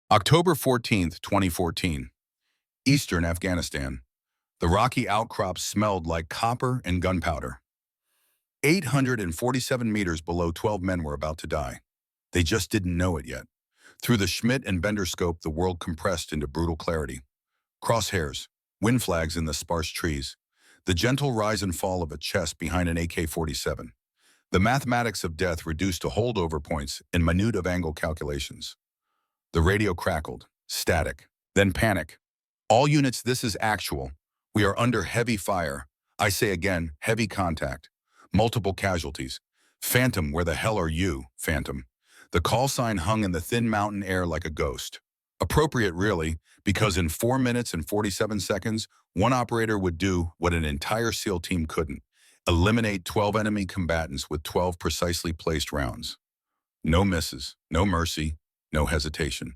October 14th, 2014, Eastern Afghanistan. The rocky outcrops smelled like copper and gunpowder. 847 meters below, 12 men were about to die. They just didn't know it yet. Through the Schmidt and Bender scope, the world compressed into brutal clarity. Crosshairs, wind flags in the sparse trees, the gentle rise and fall of a chest behind an AK-47. The mathematics of death reduced to holdover points and minute of angle calculations. The radio crackled, static, then panic. All units, this is actual. We are under heavy fire. I say again, heavy contact. Multiple casualties. Phantom, where the hell are you, Phantom? The call sign hung in the thin mountain air like a ghost. Appropriate, really, because in 4 minutes and 47 seconds, one operator would do what an entire SEAL team couldn't: eliminate 12 enemy combatants with 12 precisely placed rounds. No misses, no mercy, no hesitation.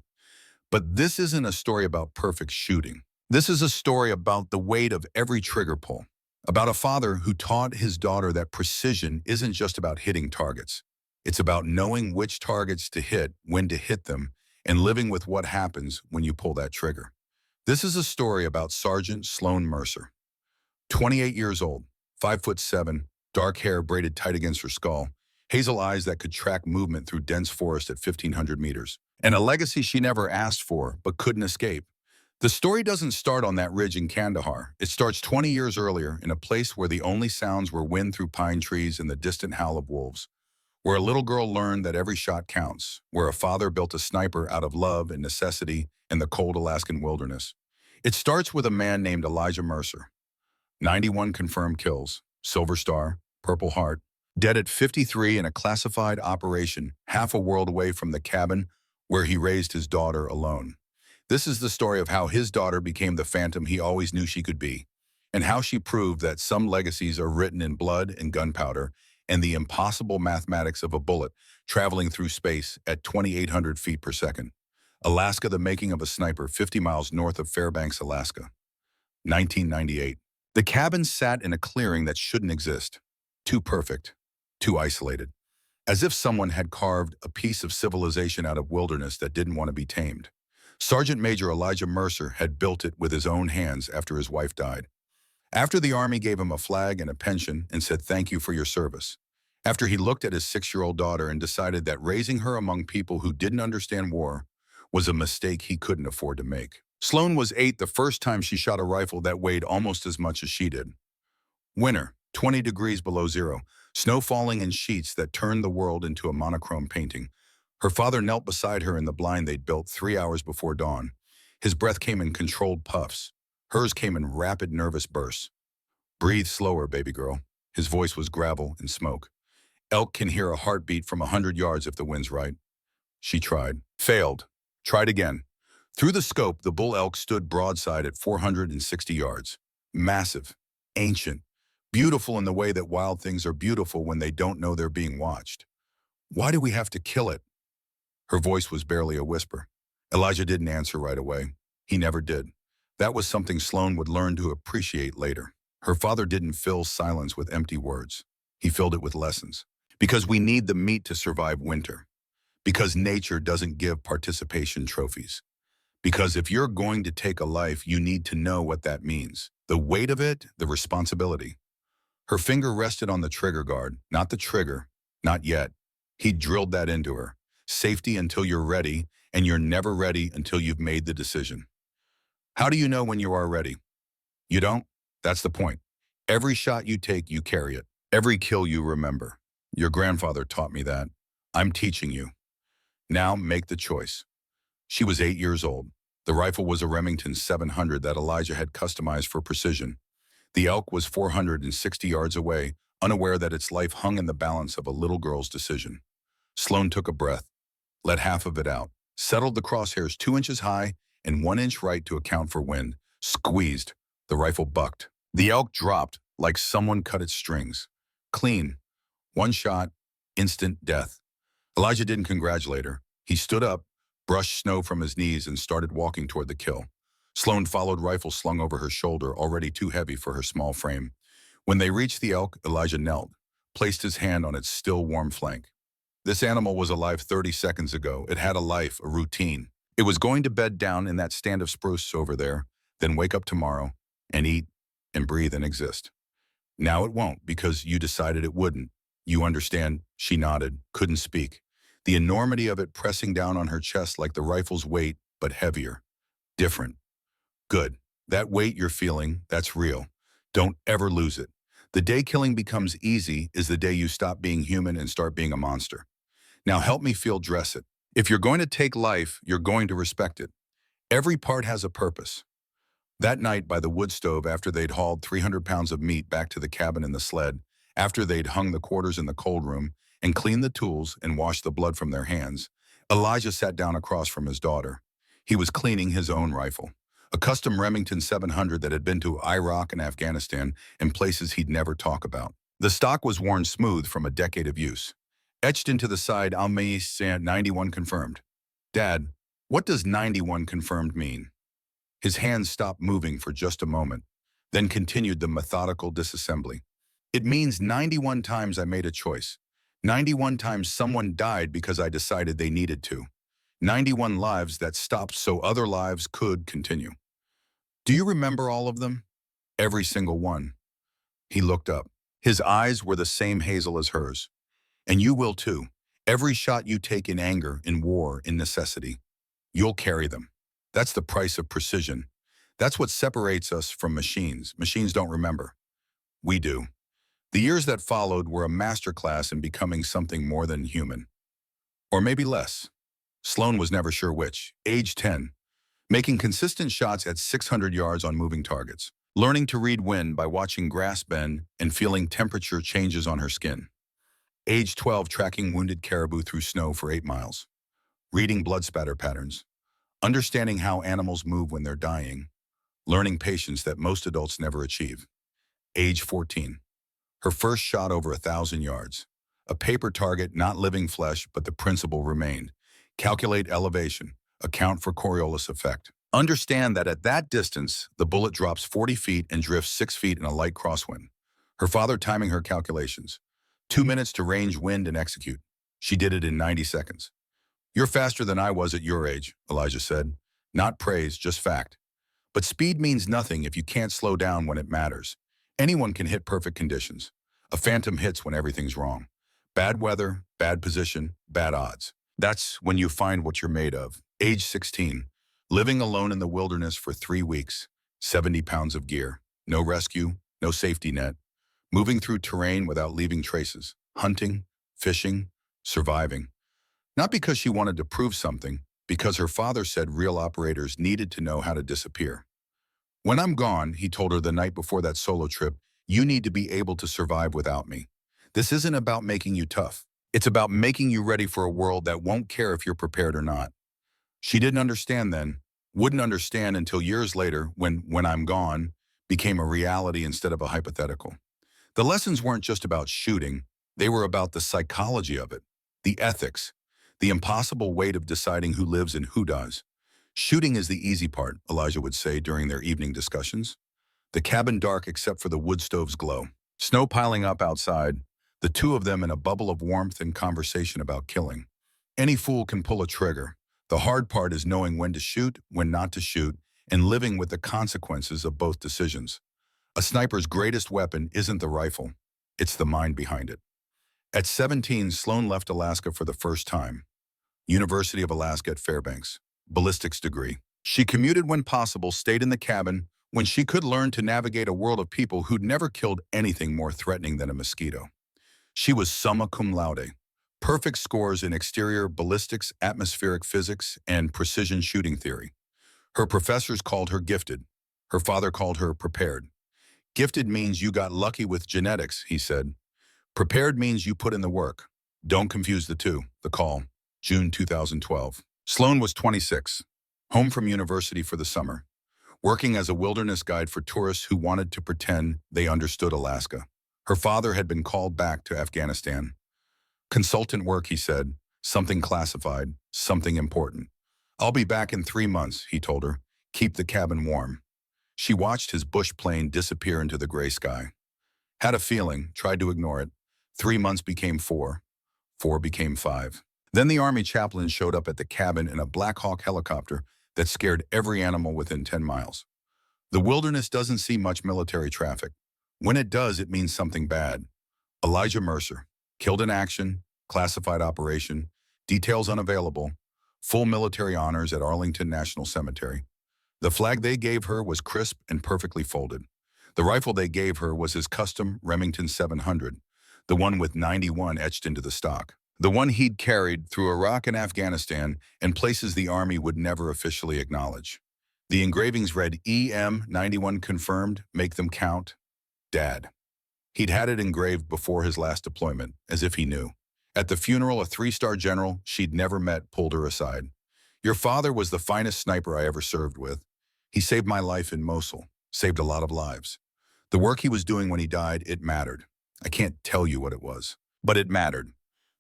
But this isn't a story about perfect shooting. This is a story about the weight of every trigger pull, about a father who taught his daughter that precision isn't just about hitting targets. It's about knowing which targets to hit, when to hit them, and living with what happens when you pull that trigger. This is a story about Sergeant Sloan Mercer. 28 years old, 5'7", dark hair braided tight against her skull, hazel eyes that could track movement through dense forest at 1,500 meters, and a legacy she never asked for but couldn't escape. The story doesn't start on that ridge in Kandahar. It starts 20 years earlier in a place where the only sounds were wind through pine trees and the distant howl of wolves, where a little girl learned that every shot counts, where a father built a sniper out of love and necessity in the cold Alaskan wilderness. It starts with a man named Elijah Mercer. 91 confirmed kills, Silver Star, Purple Heart, dead at 53 in a classified operation half a world away from the cabin where he raised his daughter alone. This is the story of how his daughter became the Phantom he always knew she could be, and how she proved that some legacies are written in blood and gunpowder and the impossible mathematics of a bullet traveling through space at 2,800 feet per second. Alaska, the making of a sniper, 50 miles north of Fairbanks, Alaska. 1998. The cabin sat in a clearing that shouldn't exist. Too perfect, too isolated. As if someone had carved a piece of civilization out of wilderness that didn't want to be tamed. Sergeant Major Elijah Mercer had built it with his own hands after his wife died. After the Army gave him a flag and a pension and said thank you for your service. After he looked at his 6-year-old daughter and decided that raising her among people who didn't understand war was a mistake he couldn't afford to make. Sloan was 8 the first time she shot a rifle that weighed almost as much as she did. Winter, 20 degrees below zero, snow falling in sheets that turned the world into a monochrome painting. Her father knelt beside her in the blind they'd built 3 hours before dawn. His breath came in controlled puffs. Hers came in rapid, nervous bursts. Breathe slower, baby girl. His voice was gravel and smoke. Elk can hear a heartbeat from 100 yards if the wind's right. She tried. Failed. Tried again. Through the scope, the bull elk stood broadside at 460 yards. Massive. Ancient. Beautiful in the way that wild things are beautiful when they don't know they're being watched. Why do we have to kill it? Her voice was barely a whisper. Elijah didn't answer right away. He never did. That was something Sloan would learn to appreciate later. Her father didn't fill silence with empty words. He filled it with lessons. Because we need the meat to survive winter. Because nature doesn't give participation trophies. Because if you're going to take a life, you need to know what that means. The weight of it, the responsibility. Her finger rested on the trigger guard, not the trigger, not yet. He drilled that into her. Safety until you're ready, and you're never ready until you've made the decision. How do you know when you are ready? You don't? That's the point. Every shot you take, you carry it. Every kill you remember. Your grandfather taught me that. I'm teaching you. Now make the choice. She was 8 years old. The rifle was a Remington 700 that Elijah had customized for precision. The elk was 460 yards away, unaware that its life hung in the balance of a little girl's decision. Sloan took a breath, let half of it out, settled the crosshairs 2 inches high and 1 inch right to account for wind, squeezed. The rifle bucked. The elk dropped like someone cut its strings. Clean. 1 shot, instant death. Elijah didn't congratulate her. He stood up, brushed snow from his knees, and started walking toward the kill. Sloan followed, rifle slung over her shoulder, already too heavy for her small frame. When they reached the elk, Elijah knelt, placed his hand on its still warm flank. This animal was alive 30 seconds ago. It had a life, a routine. It was going to bed down in that stand of spruce over there, then wake up tomorrow and eat and breathe and exist. Now it won't because you decided it wouldn't. You understand, she nodded, couldn't speak. The enormity of it pressing down on her chest like the rifle's weight, but heavier. Different. Good. That weight you're feeling, that's real. Don't ever lose it. The day killing becomes easy is the day you stop being human and start being a monster. Now help me field dress it. If you're going to take life, you're going to respect it. Every part has a purpose. That night by the wood stove after they'd hauled 300 pounds of meat back to the cabin in the sled, after they'd hung the quarters in the cold room and cleaned the tools and washed the blood from their hands, Elijah sat down across from his daughter. He was cleaning his own rifle, a custom Remington 700 that had been to Iraq and Afghanistan and places he'd never talk about. The stock was worn smooth from a decade of use. Etched into the side, Almeis 91 confirmed. Dad, what does 91 confirmed mean? His hands stopped moving for just a moment, then continued the methodical disassembly. It means 91 times I made a choice. 91 times someone died because I decided they needed to. 91 lives that stopped so other lives could continue. Do you remember all of them? Every single one. He looked up. His eyes were the same hazel as hers. And you will too. Every shot you take in anger, in war, in necessity. You'll carry them. That's the price of precision. That's what separates us from machines. Machines don't remember. We do. The years that followed were a masterclass in becoming something more than human. Or maybe less. Sloan was never sure which. Age 10. Making consistent shots at 600 yards on moving targets. Learning to read wind by watching grass bend and feeling temperature changes on her skin. Age 12. Tracking wounded caribou through snow for 8 miles. Reading blood spatter patterns. Understanding how animals move when they're dying. Learning patience that most adults never achieve. Age 14. Her first shot over 1,000 yards. A paper target, not living flesh, but the principle remained. Calculate elevation. Account for Coriolis effect. Understand that at that distance, the bullet drops 40 feet and drifts 6 feet in a light crosswind. Her father timing her calculations. 2 minutes to range, wind, and execute. She did it in 90 seconds. You're faster than I was at your age, Elijah said. Not praise, just fact. But speed means nothing if you can't slow down when it matters. Anyone can hit perfect conditions. A phantom hits when everything's wrong. Bad weather, bad position, bad odds. That's when you find what you're made of. Age 16. Living alone in the wilderness for 3 weeks. 70 pounds of gear. No rescue, no safety net. Moving through terrain without leaving traces. Hunting, fishing, surviving. Not because she wanted to prove something, because her father said real operators needed to know how to disappear. When I'm gone, he told her the night before that solo trip, you need to be able to survive without me. This isn't about making you tough. It's about making you ready for a world that won't care if you're prepared or not. She didn't understand then, wouldn't understand until years later when I'm gone became a reality instead of a hypothetical. The lessons weren't just about shooting, they were about the psychology of it, the ethics, the impossible weight of deciding who lives and who does. Shooting is the easy part, Elijah would say during their evening discussions. The cabin dark except for the wood stove's glow. Snow piling up outside, the two of them in a bubble of warmth and conversation about killing. Any fool can pull a trigger. The hard part is knowing when to shoot, when not to shoot, and living with the consequences of both decisions. A sniper's greatest weapon isn't the rifle, it's the mind behind it. At 17, Sloan left Alaska for the first time. University of Alaska at Fairbanks, ballistics degree. She commuted when possible, stayed in the cabin, when she could learn to navigate a world of people who'd never killed anything more threatening than a mosquito. She was summa cum laude. Perfect scores in exterior ballistics, atmospheric physics, and precision shooting theory. Her professors called her gifted. Her father called her prepared. Gifted means you got lucky with genetics, he said. Prepared means you put in the work. Don't confuse the two. The call. June 2012. Sloan was 26, home from university for the summer, working as a wilderness guide for tourists who wanted to pretend they understood Alaska. Her father had been called back to Afghanistan. Consultant work, he said, something classified, something important. I'll be back in 3 months, he told her. Keep the cabin warm. She watched his bush plane disappear into the gray sky. Had a feeling, tried to ignore it. 3 months became 4. 4 became 5. Then the Army chaplain showed up at the cabin in a Black Hawk helicopter that scared every animal within 10 miles. The wilderness doesn't see much military traffic. When it does, it means something bad. Elijah Mercer, killed in action, classified operation, details unavailable, full military honors at Arlington National Cemetery. The flag they gave her was crisp and perfectly folded. The rifle they gave her was his custom Remington 700, the one with 91 etched into the stock. The one he'd carried through Iraq and Afghanistan and places the Army would never officially acknowledge. The engravings read EM 91 confirmed, make them count, Dad. He'd had it engraved before his last deployment, as if he knew. At the funeral, a three-star general she'd never met pulled her aside. Your father was the finest sniper I ever served with. He saved my life in Mosul, saved a lot of lives. The work he was doing when he died, it mattered. I can't tell you what it was, but it mattered.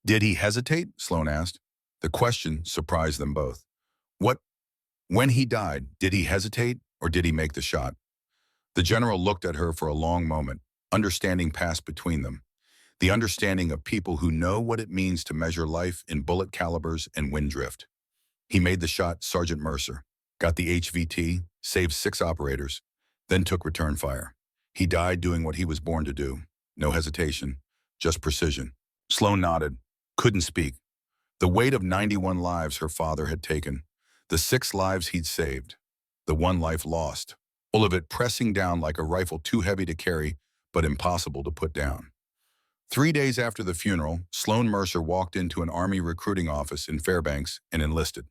Did he hesitate? Sloan asked. The question surprised them both. When he died, did he hesitate or did he make the shot? The general looked at her for a long moment, understanding passed between them. The understanding of people who know what it means to measure life in bullet calibers and wind drift. He made the shot, Sergeant Mercer, got the HVT, saved 6 operators, then took return fire. He died doing what he was born to do. No hesitation, just precision. Sloan nodded, couldn't speak. The weight of 91 lives her father had taken, the 6 lives he'd saved, the 1 life lost, all of it pressing down like a rifle too heavy to carry but impossible to put down. 3 days after the funeral, Sloan Mercer walked into an Army recruiting office in Fairbanks and enlisted.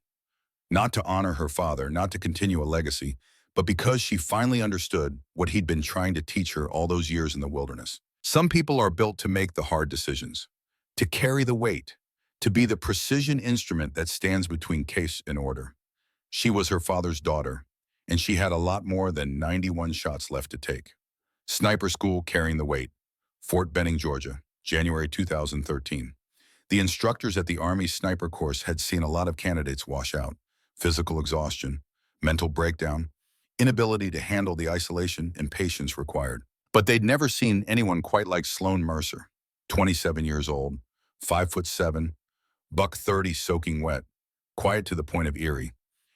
Not to honor her father, not to continue a legacy, but because she finally understood what he'd been trying to teach her all those years in the wilderness. Some people are built to make the hard decisions, to carry the weight, to be the precision instrument that stands between chaos and order. She was her father's daughter, and she had a lot more than 91 shots left to take. Sniper School Carrying the Weight, Fort Benning, Georgia, January 2013. The instructors at the Army sniper course had seen a lot of candidates wash out. Physical exhaustion, mental breakdown, inability to handle the isolation and patience required. But they'd never seen anyone quite like Sloan Mercer, 27 years old, 5'7", buck 30 soaking wet, quiet to the point of eerie,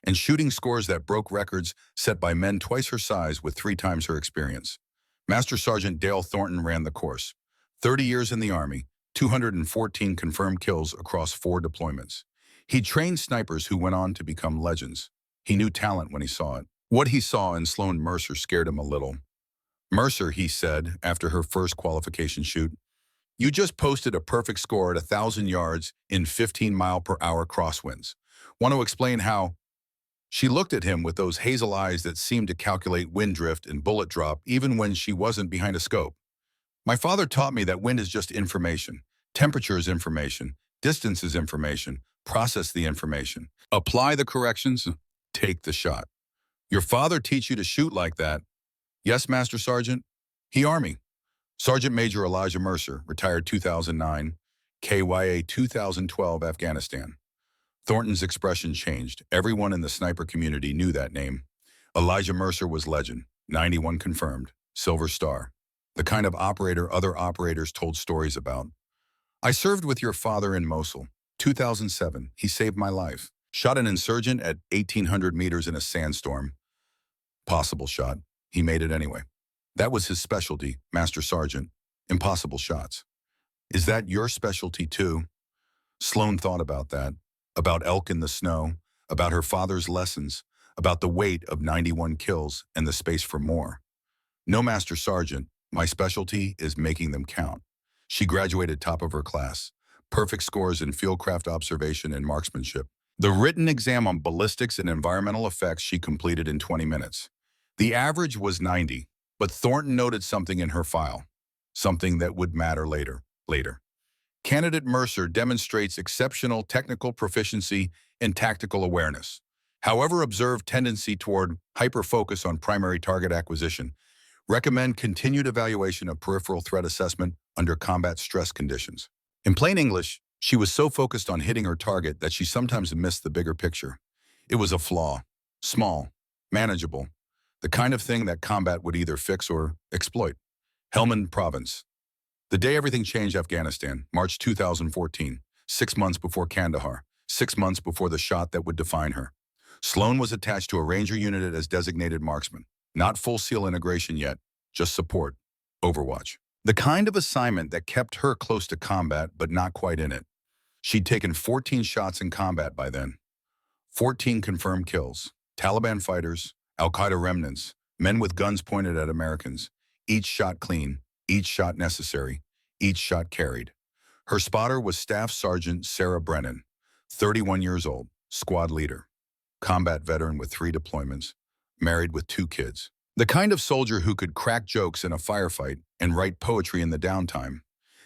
and shooting scores that broke records set by men twice her size with 3 times her experience. Master Sergeant Dale Thornton ran the course. 30 years in the Army, 214 confirmed kills across 4 deployments. He trained snipers who went on to become legends. He knew talent when he saw it. What he saw in Sloan Mercer scared him a little. Mercer, he said, after her first qualification shoot, you just posted a perfect score at 1,000 yards in 15-mile-per-hour crosswinds. Want to explain how? She looked at him with those hazel eyes that seemed to calculate wind drift and bullet drop even when she wasn't behind a scope. My father taught me that wind is just information. Temperature is information. Distance is information. Process the information. Apply the corrections. Take the shot. Your father teach you to shoot like that? Yes, Master Sergeant. He Army. Sergeant Major Elijah Mercer, retired 2009, KYA 2012, Afghanistan. Thornton's expression changed. Everyone in the sniper community knew that name. Elijah Mercer was legend, 91 confirmed, Silver Star. The kind of operator other operators told stories about. I served with your father in Mosul. 2007, he saved my life. Shot an insurgent at 1,800 meters in a sandstorm. Possible shot. He made it anyway. That was his specialty, Master Sergeant. Impossible shots. Is that your specialty too? Sloan thought about that. About elk in the snow, about her father's lessons, about the weight of 91 kills and the space for more. No, Master Sergeant, my specialty is making them count. She graduated top of her class. Perfect scores in fieldcraft observation and marksmanship. The written exam on ballistics and environmental effects she completed in 20 minutes. The average was 90, but Thornton noted something in her file. Something that would matter later. Candidate Mercer demonstrates exceptional technical proficiency and tactical awareness. However, observed tendency toward hyper-focus on primary target acquisition. Recommend continued evaluation of peripheral threat assessment under combat stress conditions. In plain English, she was so focused on hitting her target that she sometimes missed the bigger picture. It was a flaw. Small. Manageable. The kind of thing that combat would either fix or exploit. Helmand Province. The day everything changed, Afghanistan, March 2014. 6 months before Kandahar, 6 months before the shot that would define her. Sloan was attached to a Ranger unit as designated marksman. Not full SEAL integration yet, just support. Overwatch. The kind of assignment that kept her close to combat, but not quite in it. She'd taken 14 shots in combat by then. 14 confirmed kills. Taliban fighters, Al-Qaeda remnants, men with guns pointed at Americans. Each shot clean, each shot necessary, each shot carried. Her spotter was Staff Sergeant Sarah Brennan, 31 years old, squad leader, combat veteran with 3 deployments, married with 2 kids. The kind of soldier who could crack jokes in a firefight and write poetry in the downtime.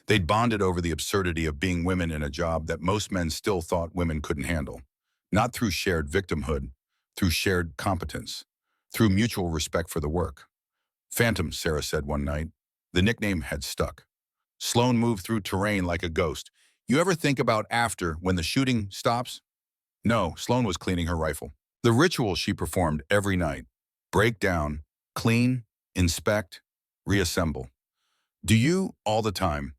They'd bonded over the absurdity of being women in a job that most men still thought women couldn't handle. Not through shared victimhood, through shared competence, through mutual respect for the work. Phantom, Sarah said one night. The nickname had stuck. Sloan moved through terrain like a ghost. You ever think about after, when the shooting stops? No, Sloan was cleaning her rifle. The ritual she performed every night. Break down, clean, inspect, reassemble. Do you, all the time,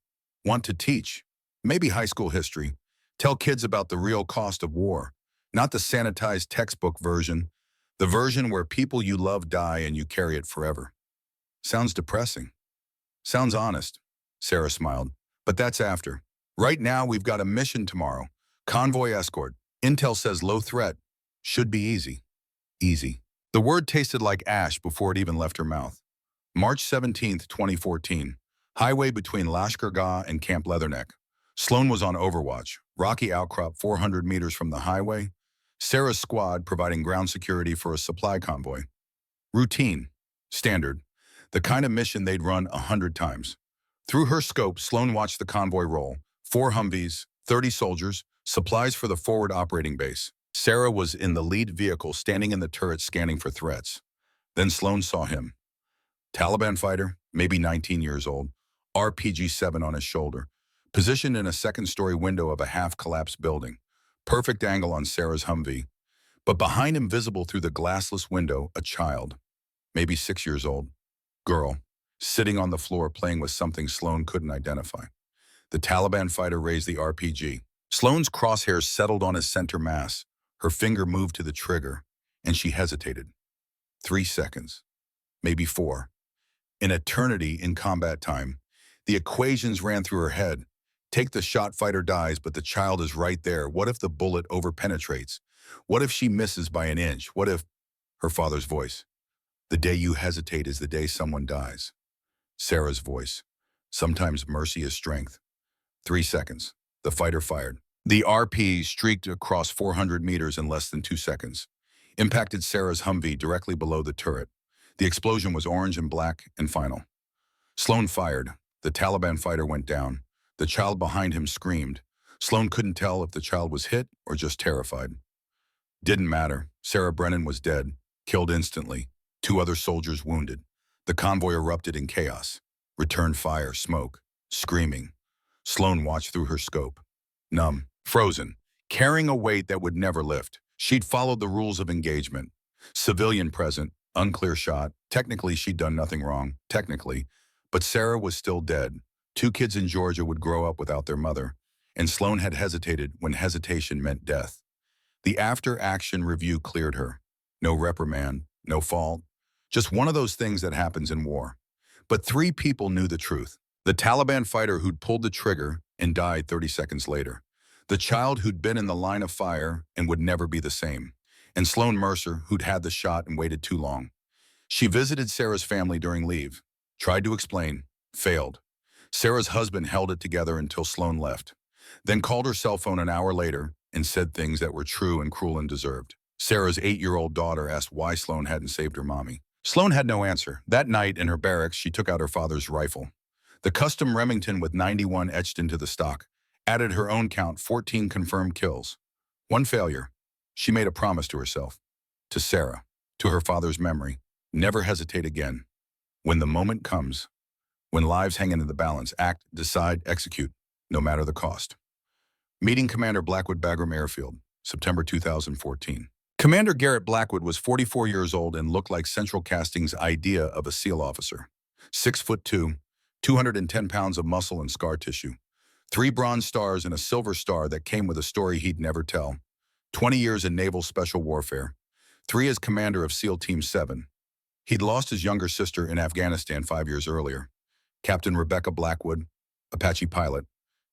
want to teach? Maybe high school history. Tell kids about the real cost of war. Not the sanitized textbook version. The version where people you love die and you carry it forever. Sounds depressing. Sounds honest. Sarah smiled. But that's after. Right now, we've got a mission tomorrow. Convoy escort. Intel says low threat. Should be easy. Easy. The word tasted like ash before it even left her mouth. March 17, 2014. Highway between Lashkar Gah and Camp Leatherneck. Sloan was on Overwatch. Rocky outcrop 400 meters from the highway. Sarah's squad providing ground security for a supply convoy. Routine. Standard. The kind of mission they'd run 100 times. Through her scope, Sloan watched the convoy roll. 4 Humvees, 30 soldiers, supplies for the forward operating base. Sarah was in the lead vehicle, standing in the turret scanning for threats. Then Sloan saw him. Taliban fighter, maybe 19 years old, RPG-7 on his shoulder, positioned in a second-story window of a half-collapsed building. Perfect angle on Sarah's Humvee. But behind him, visible through the glassless window, a child, maybe 6 years old, girl, sitting on the floor playing with something Sloan couldn't identify. The Taliban fighter raised the RPG. Sloan's crosshairs settled on his center mass. Her finger moved to the trigger, and she hesitated. 3 seconds, maybe 4. An eternity in combat time. The equations ran through her head. Take the shot, fighter dies, but the child is right there. What if the bullet overpenetrates? What if she misses by an inch? What if... Her father's voice. The day you hesitate is the day someone dies. Sarah's voice. Sometimes mercy is strength. 3 seconds. The fighter fired. The RP streaked across 400 meters in less than 2 seconds. Impacted Sarah's Humvee directly below the turret. The explosion was orange and black and final. Sloan fired. The Taliban fighter went down. The child behind him screamed. Sloan couldn't tell if the child was hit or just terrified. Didn't matter. Sarah Brennan was dead, killed instantly. 2 other soldiers wounded. The convoy erupted in chaos. Return fire, smoke, screaming. Sloan watched through her scope. Numb, frozen, carrying a weight that would never lift. She'd followed the rules of engagement. Civilian present, unclear shot. Technically, she'd done nothing wrong. Technically. But Sarah was still dead. 2 kids in Georgia would grow up without their mother. And Sloan had hesitated when hesitation meant death. The after-action review cleared her. No reprimand, no fault. Just one of those things that happens in war. But 3 people knew the truth. The Taliban fighter who'd pulled the trigger and died 30 seconds later. The child who'd been in the line of fire and would never be the same. And Sloan Mercer, who'd had the shot and waited too long. She visited Sarah's family during leave. Tried to explain. Failed. Sarah's husband held it together until Sloan left. Then called her cell phone an hour later and said things that were true and cruel and deserved. Sarah's 8-year-old daughter asked why Sloan hadn't saved her mommy. Sloan had no answer. That night in her barracks, she took out her father's rifle. The custom Remington with 91 etched into the stock. Added her own count, 14 confirmed kills. 1 failure. She made a promise to herself. To Sarah. To her father's memory. Never hesitate again. When the moment comes. When lives hang in the balance, act, decide, execute, no matter the cost. Meeting Commander Blackwood Bagram Airfield, September 2014. Commander Garrett Blackwood was 44 years old and looked like Central Casting's idea of a SEAL officer. 6'2", 210 pounds of muscle and scar tissue. 3 Bronze Stars and a Silver Star that came with a story he'd never tell. 20 years in Naval Special Warfare. 3 as commander of SEAL Team 7. He'd lost his younger sister in Afghanistan 5 years earlier. Captain Rebecca Blackwood, Apache pilot,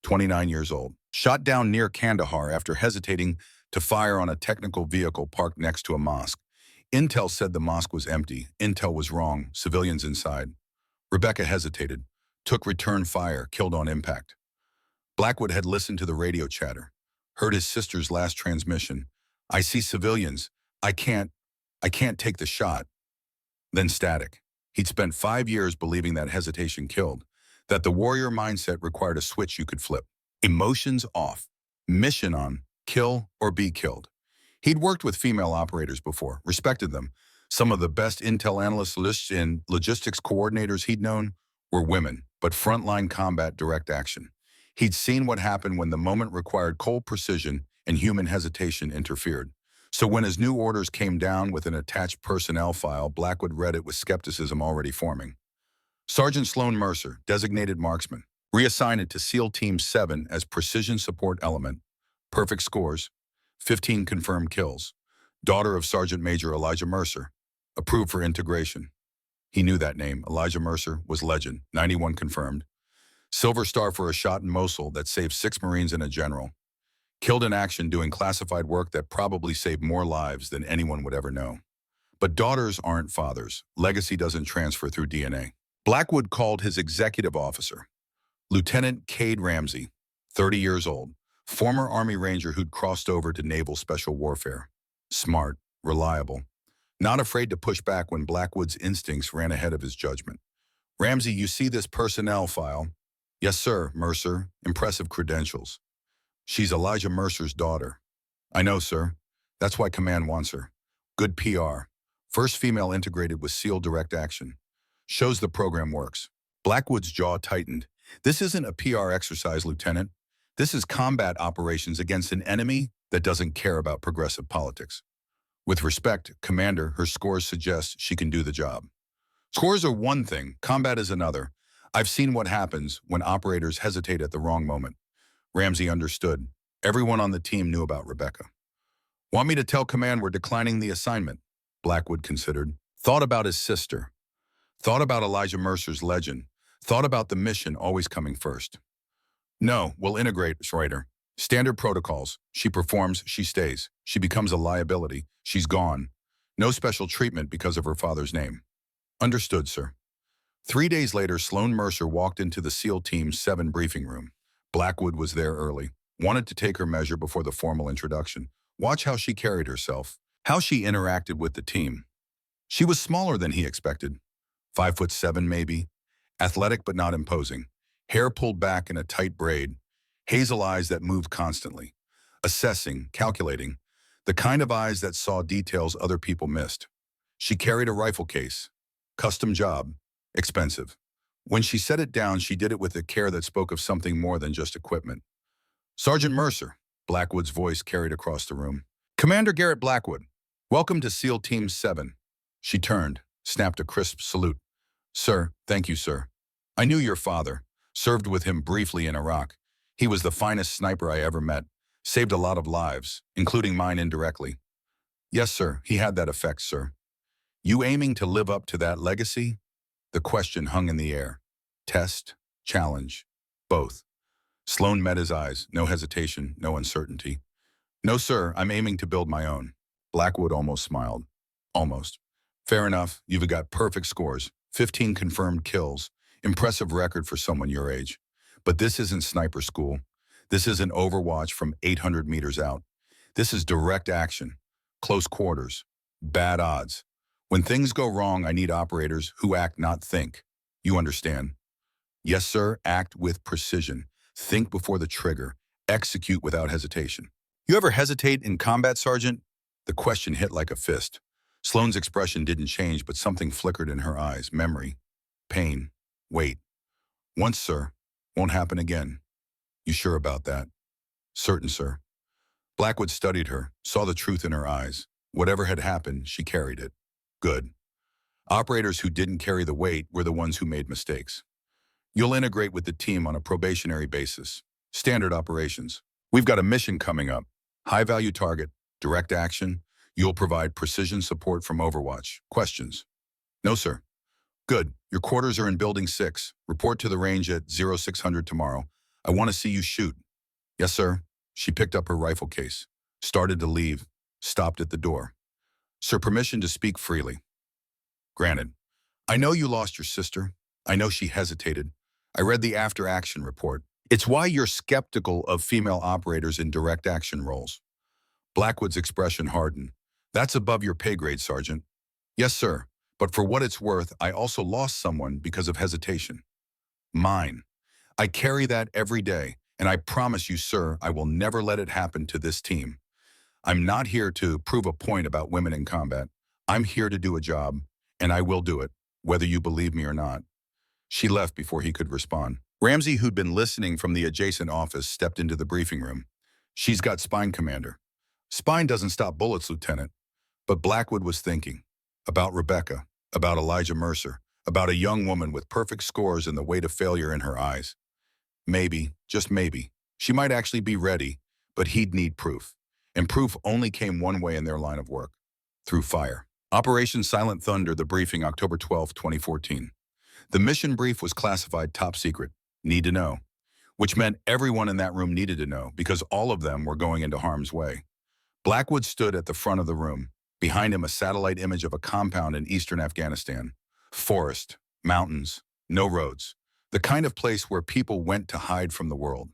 29 years old. Shot down near Kandahar after hesitating to fire on a technical vehicle parked next to a mosque. Intel said the mosque was empty. Intel was wrong. Civilians inside. Rebecca hesitated, took return fire, killed on impact. Blackwood had listened to the radio chatter, heard his sister's last transmission. I see civilians. I can't take the shot. Then static. He'd spent 5 years believing that hesitation killed, that the warrior mindset required a switch you could flip. Emotions off, mission on, kill or be killed. He'd worked with female operators before, respected them. Some of the best intel analysts and logistics coordinators he'd known were women, but frontline combat direct action. He'd seen what happened when the moment required cold precision and human hesitation interfered. So when his new orders came down with an attached personnel file, Blackwood read it with skepticism already forming. Sergeant Sloan Mercer, designated marksman, reassigned to SEAL Team 7 as precision support element. Perfect scores, 15 confirmed kills. Daughter of Sergeant Major Elijah Mercer, approved for integration. He knew that name. Elijah Mercer was legend, 91 confirmed. Silver Star for a shot in Mosul that saved 6 Marines and a general. Killed in action doing classified work that probably saved more lives than anyone would ever know. But daughters aren't fathers. Legacy doesn't transfer through DNA. Blackwood called his executive officer, Lieutenant Cade Ramsey, 30 years old, former Army Ranger who'd crossed over to Naval Special Warfare. Smart, reliable, not afraid to push back when Blackwood's instincts ran ahead of his judgment. Ramsey, you see this personnel file? Yes, sir, Mercer. Impressive credentials. She's Elijah Mercer's daughter. I know, sir. That's why Command wants her. Good PR. First female integrated with SEAL direct action. Shows the program works. Blackwood's jaw tightened. This isn't a PR exercise, Lieutenant. This is combat operations against an enemy that doesn't care about progressive politics. With respect, Commander, her scores suggest she can do the job. Scores are one thing, combat is another. I've seen what happens when operators hesitate at the wrong moment. Ramsey understood. Everyone on the team knew about Rebecca. Want me to tell Command we're declining the assignment? Blackwood considered. Thought about his sister. Thought about Elijah Mercer's legend. Thought about the mission always coming first. No, we'll integrate, Schrader. Standard protocols. She performs, she stays. She becomes a liability. She's gone. No special treatment because of her father's name. Understood, sir. 3 days later, Sloan Mercer walked into the SEAL Team 7 briefing room. Blackwood was there early. Wanted to take her measure before the formal introduction. Watch how she carried herself. How she interacted with the team. She was smaller than he expected. 5'7" maybe. Athletic but not imposing. Hair pulled back in a tight braid. Hazel eyes that moved constantly. Assessing, calculating. The kind of eyes that saw details other people missed. She carried a rifle case. Custom job. Expensive. When she set it down, she did it with a care that spoke of something more than just equipment. Sergeant Mercer, Blackwood's voice carried across the room. Commander Garrett Blackwood, welcome to SEAL Team 7. She turned, snapped a crisp salute. Sir, thank you, sir. I knew your father, served with him briefly in Iraq. He was the finest sniper I ever met, saved a lot of lives, including mine indirectly. Yes, sir, he had that effect, sir. You aiming to live up to that legacy? The question hung in the air. Test, challenge, both. Sloan met his eyes, no hesitation, no uncertainty. No, sir, I'm aiming to build my own. Blackwood almost smiled. Almost. Fair enough, you've got perfect scores, 15 confirmed kills, impressive record for someone your age. But this isn't sniper school. This isn't Overwatch from 800 meters out. This is direct action, close quarters, bad odds. When things go wrong, I need operators who act, not think. You understand? Yes, sir, act with precision. Think before the trigger. Execute without hesitation. You ever hesitate in combat, Sergeant? The question hit like a fist. Sloan's expression didn't change, but something flickered in her eyes. Memory. Pain. Wait. Once, sir. Won't happen again. You sure about that? Certain, sir. Blackwood studied her, saw the truth in her eyes. Whatever had happened, she carried it. Good. Operators who didn't carry the weight were the ones who made mistakes. You'll integrate with the team on a probationary basis. Standard operations. We've got a mission coming up. High-value target, direct action. You'll provide precision support from Overwatch. Questions? No, sir. Good. Your quarters are in Building 6. Report to the range at 0600 tomorrow. I want to see you shoot. Yes, sir. She picked up her rifle case, started to leave, stopped at the door. Sir, permission to speak freely. Granted. I know you lost your sister. I know she hesitated. I read the after-action report. It's why you're skeptical of female operators in direct action roles. Blackwood's expression hardened. That's above your pay grade, Sergeant. Yes, sir. But for what it's worth, I also lost someone because of hesitation. Mine. I carry that every day, and I promise you, sir, I will never let it happen to this team. I'm not here to prove a point about women in combat. I'm here to do a job, and I will do it, whether you believe me or not. She left before he could respond. Ramsey, who'd been listening from the adjacent office, stepped into the briefing room. She's got spine, Commander. Spine doesn't stop bullets, Lieutenant. But Blackwood was thinking about Rebecca, about Elijah Mercer, about a young woman with perfect scores and the weight of failure in her eyes. Maybe, just maybe, she might actually be ready, but he'd need proof. And proof only came one way in their line of work, through fire. Operation Silent Thunder, the briefing, October 12, 2014. The mission brief was classified top secret, need to know, which meant everyone in that room needed to know because all of them were going into harm's way. Blackwood stood at the front of the room, behind him a satellite image of a compound in eastern Afghanistan. Forest, mountains, no roads, the kind of place where people went to hide from the world.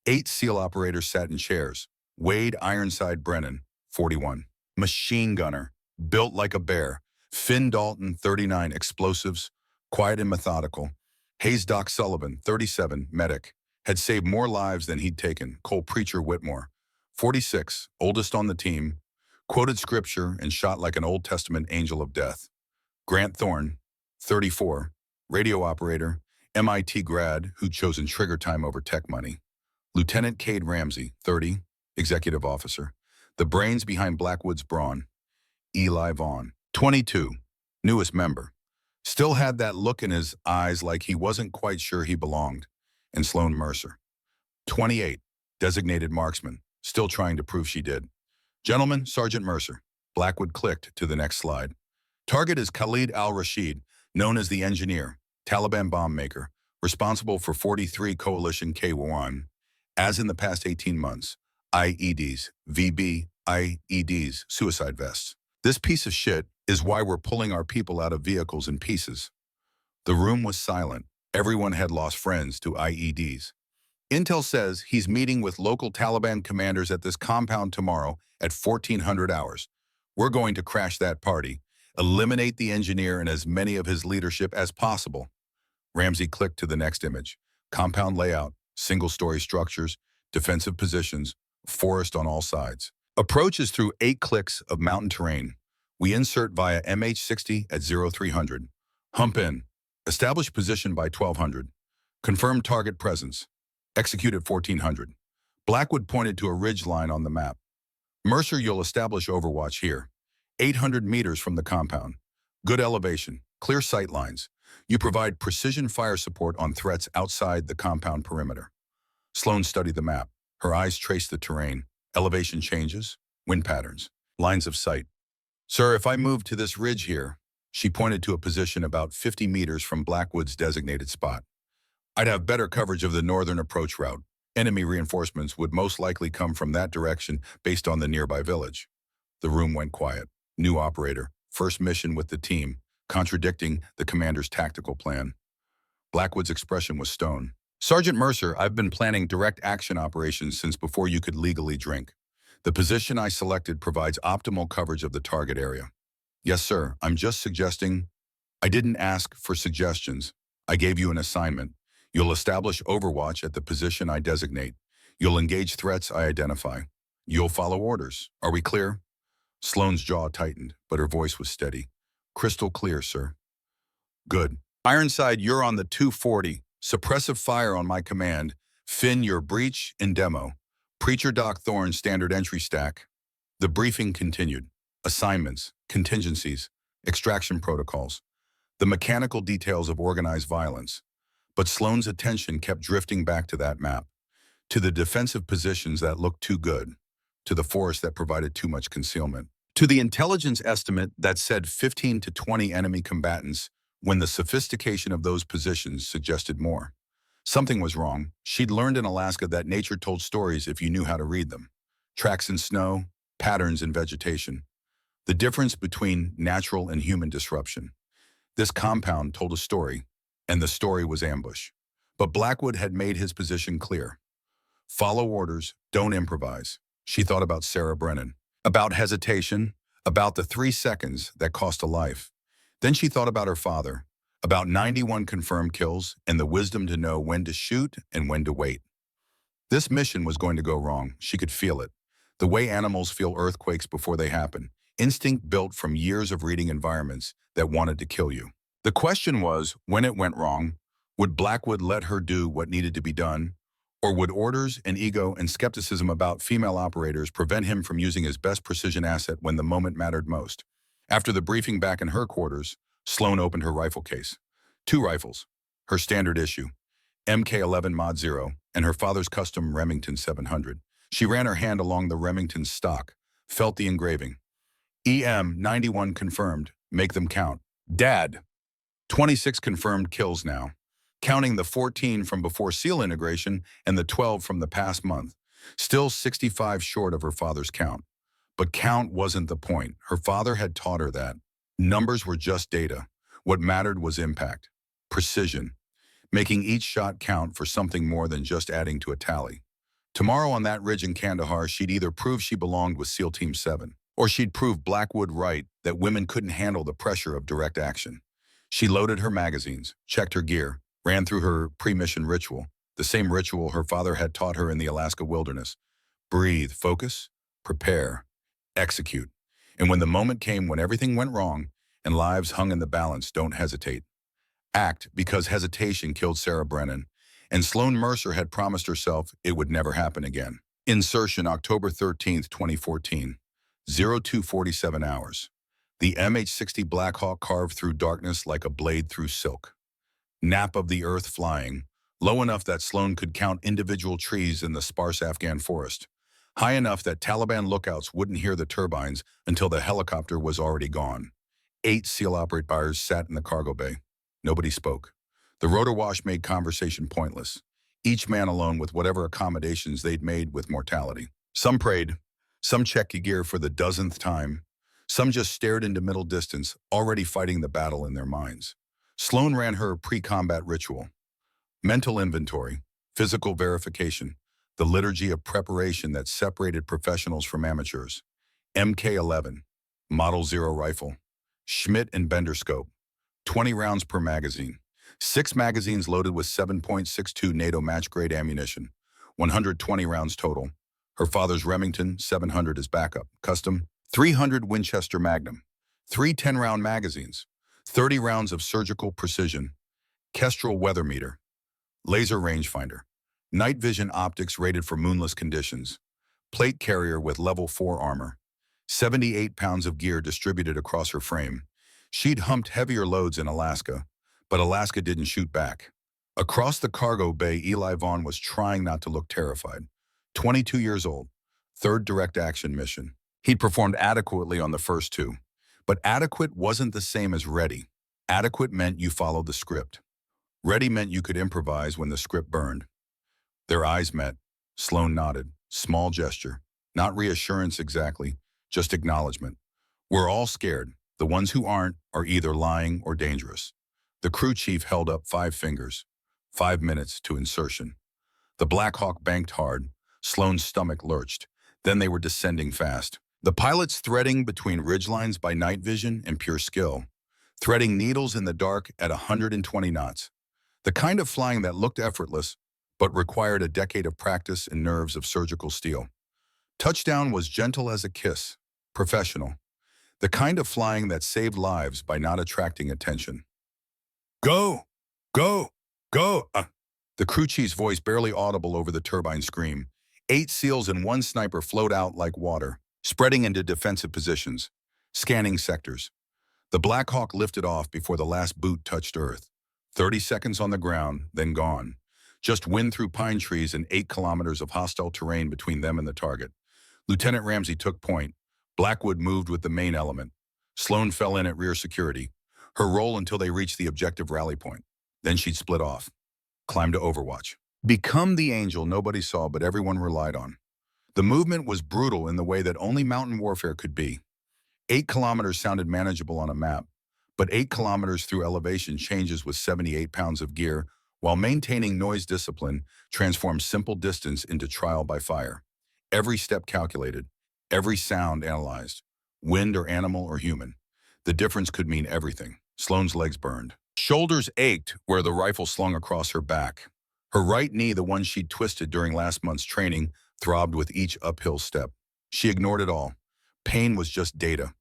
8 SEAL operators sat in chairs. Wade Ironside Brennan, 41. Machine gunner, built like a bear. Finn Dalton, 39, explosives, quiet and methodical. Hayes Doc Sullivan, 37, medic, had saved more lives than he'd taken. Cole Preacher Whitmore, 46, oldest on the team, quoted scripture and shot like an Old Testament angel of death. Grant Thorne, 34, radio operator, MIT grad who'd chosen trigger time over tech money. Lieutenant Cade Ramsey, 30, executive officer, the brains behind Blackwood's brawn. Eli Vaughn, 22, newest member. Still had that look in his eyes like he wasn't quite sure he belonged. And Sloan Mercer, 28, designated marksman, still trying to prove she did. Gentlemen, Sergeant Mercer. Blackwood clicked to the next slide. Target is Khalid al-Rashid, known as the Engineer, Taliban bomb maker, responsible for 43 Coalition K1, as in the past 18 months, IEDs, VB, IEDs, suicide vests. This piece of shit is why we're pulling our people out of vehicles in pieces. The room was silent. Everyone had lost friends to IEDs. Intel says he's meeting with local Taliban commanders at this compound tomorrow at 1400 hours. We're going to crash that party, eliminate the engineer and as many of his leadership as possible. Ramsey clicked to the next image. Compound layout, single-story structures, defensive positions, forest on all sides. Approach is through 8 clicks of mountain terrain. We insert via MH60 at 0300. Hump in. Establish position by 1200. Confirm target presence. Execute at 1400. Blackwood pointed to a ridge line on the map. Mercer, you'll establish Overwatch here. 800 meters from the compound. Good elevation, clear sight lines. You provide precision fire support on threats outside the compound perimeter. Sloan studied the map. Her eyes traced the terrain. Elevation changes, wind patterns, lines of sight. Sir, if I move to this ridge here, she pointed to a position about 50 meters from Blackwood's designated spot. I'd have better coverage of the northern approach route. Enemy reinforcements would most likely come from that direction based on the nearby village. The room went quiet. New operator, first mission with the team, contradicting the commander's tactical plan. Blackwood's expression was stone. Sergeant Mercer, I've been planning direct action operations since before you could legally drink. The position I selected provides optimal coverage of the target area. Yes, sir, I'm just suggesting. I didn't ask for suggestions. I gave you an assignment. You'll establish Overwatch at the position I designate. You'll engage threats I identify. You'll follow orders. Are we clear? Sloane's jaw tightened, but her voice was steady. Crystal clear, sir. Good. Ironside, you're on the 240. Suppressive fire on my command. Finn, your breach in demo. Preacher Doc Thorne, standard entry stack. The briefing continued. Assignments, contingencies, extraction protocols, the mechanical details of organized violence. But Sloane's attention kept drifting back to that map, to the defensive positions that looked too good, to the forest that provided too much concealment, to the intelligence estimate that said 15 to 20 enemy combatants when the sophistication of those positions suggested more. Something was wrong. She'd learned in Alaska that nature told stories if you knew how to read them. Tracks in snow, patterns in vegetation. The difference between natural and human disruption. This compound told a story, and the story was ambush. But Blackwood had made his position clear. Follow orders, don't improvise. She thought about Sarah Brennan, about hesitation, about the 3 seconds that cost a life. Then she thought about her father, about 91 confirmed kills and the wisdom to know when to shoot and when to wait. This mission was going to go wrong. She could feel it. The way animals feel earthquakes before they happen. Instinct built from years of reading environments that wanted to kill you. The question was, when it went wrong, would Blackwood let her do what needed to be done? Or would orders and ego and skepticism about female operators prevent him from using his best precision asset when the moment mattered most? After the briefing back in her quarters, Sloan opened her rifle case. 2 rifles, her standard issue, Mk11 Mod 0, and her father's custom Remington 700. She ran her hand along the Remington stock, felt the engraving. EM91 confirmed, make them count. Dad, 26 confirmed kills now, counting the 14 from before SEAL integration and the 12 from the past month. Still 65 short of her father's count. But count wasn't the point. Her father had taught her that. Numbers were just data. What mattered was impact, precision, making each shot count for something more than just adding to a tally. Tomorrow on that ridge in Kandahar, she'd either prove she belonged with SEAL Team 7, or she'd prove Blackwood right that women couldn't handle the pressure of direct action. She loaded her magazines, checked her gear, ran through her pre-mission ritual, the same ritual her father had taught her in the Alaska wilderness. Breathe, focus, prepare, execute. And when the moment came when everything went wrong and lives hung in the balance, don't hesitate. Act, because hesitation killed Sarah Brennan, and Sloan Mercer had promised herself it would never happen again. Insertion October 13th, 2014, 0247 hours. The MH-60 Blackhawk carved through darkness like a blade through silk. Nap of the earth flying, low enough that Sloan could count individual trees in the sparse Afghan forest, high enough that Taliban lookouts wouldn't hear the turbines until the helicopter was already gone. 8 SEAL operators sat in the cargo bay. Nobody spoke. The rotor wash made conversation pointless, each man alone with whatever accommodations they'd made with mortality. Some prayed, some checked gear for the dozenth time, some just stared into middle distance, already fighting the battle in their minds. Sloan ran her pre-combat ritual. Mental inventory, physical verification, the liturgy of preparation that separated professionals from amateurs. Mk11, Model 0 rifle, Schmidt and Bender scope, 20 rounds per magazine, 6 magazines loaded with 7.62 NATO match-grade ammunition, 120 rounds total. Her father's Remington 700 is backup, custom, 300 Winchester Magnum, 3 10-round magazines, 30 rounds of surgical precision, Kestrel weather meter, laser rangefinder, night vision optics rated for moonless conditions, plate carrier with level 4 armor, 78 pounds of gear distributed across her frame. She'd humped heavier loads in Alaska, but Alaska didn't shoot back. Across the cargo bay, Eli Vaughn was trying not to look terrified. 22 years old, 3rd direct action mission. He'd performed adequately on the first 2. But adequate wasn't the same as ready. Adequate meant you followed the script. Ready meant you could improvise when the script burned. Their eyes met. Sloan nodded. Small gesture. Not reassurance exactly, just acknowledgement. We're all scared. The ones who aren't are either lying or dangerous. The crew chief held up 5 fingers. 5 minutes to insertion. The Black Hawk banked hard. Sloan's stomach lurched. Then they were descending fast. The pilots threading between ridgelines by night vision and pure skill. Threading needles in the dark at 120 knots. The kind of flying that looked effortless, but required a decade of practice and nerves of surgical steel. Touchdown was gentle as a kiss. Professional. The kind of flying that saved lives by not attracting attention. Go! Go! Go! The crew chief's voice barely audible over the turbine scream. 8 SEALs and 1 sniper flowed out like water, spreading into defensive positions, scanning sectors. The Black Hawk lifted off before the last boot touched earth. 30 seconds on the ground, then gone. Just wind through pine trees and 8 kilometers of hostile terrain between them and the target. Lieutenant Ramsey took point. Blackwood moved with the main element. Sloan fell in at rear security. Her role until they reached the objective rally point. Then she'd split off. Climb to Overwatch. Become the angel nobody saw but everyone relied on. The movement was brutal in the way that only mountain warfare could be. 8 kilometers sounded manageable on a map, but 8 kilometers through elevation changes with 78 pounds of gear, while maintaining noise discipline transforms simple distance into trial by fire. Every step calculated, every sound analyzed, wind or animal or human. The difference could mean everything. Sloane's legs burned. Shoulders ached where the rifle slung across her back. Her right knee, the one she'd twisted during last month's training, throbbed with each uphill step. She ignored it all. Pain was just data.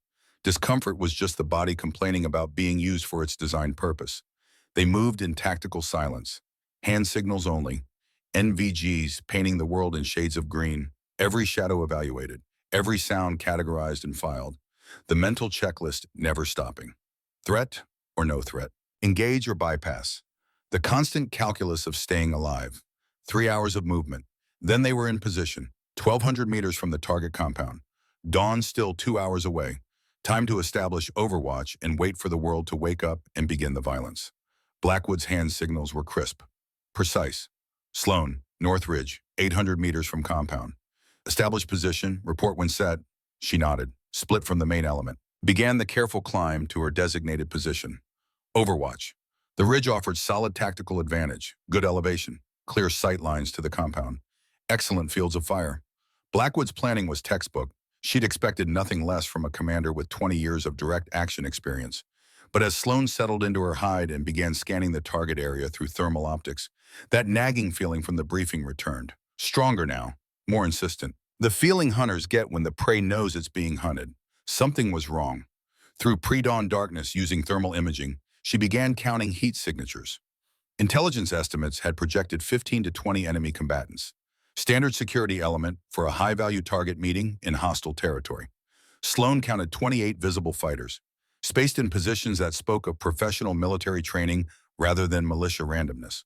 Discomfort was just the body complaining about being used for its designed purpose. They moved in tactical silence. Hand signals only. NVGs painting the world in shades of green. Every shadow evaluated. Every sound categorized and filed. The mental checklist never stopping. Threat or no threat. Engage or bypass. The constant calculus of staying alive. 3 hours of movement. Then they were in position, 1,200 meters from the target compound. Dawn still 2 hours away. Time to establish Overwatch and wait for the world to wake up and begin the violence. Blackwood's hand signals were crisp, precise. Sloan, North Ridge, 800 meters from compound. Establish position, report when set. She nodded, split from the main element. Began the careful climb to her designated position. Overwatch. The ridge offered solid tactical advantage, good elevation, clear sight lines to the compound, excellent fields of fire. Blackwood's planning was textbook. She'd expected nothing less from a commander with 20 years of direct action experience. But as Sloan settled into her hide and began scanning the target area through thermal optics, that nagging feeling from the briefing returned. Stronger now, more insistent. The feeling hunters get when the prey knows it's being hunted. Something was wrong. Through pre-dawn darkness using thermal imaging, she began counting heat signatures. Intelligence estimates had projected 15 to 20 enemy combatants. Standard security element for a high-value target meeting in hostile territory. Sloan counted 28 visible fighters, spaced in positions that spoke of professional military training rather than militia randomness.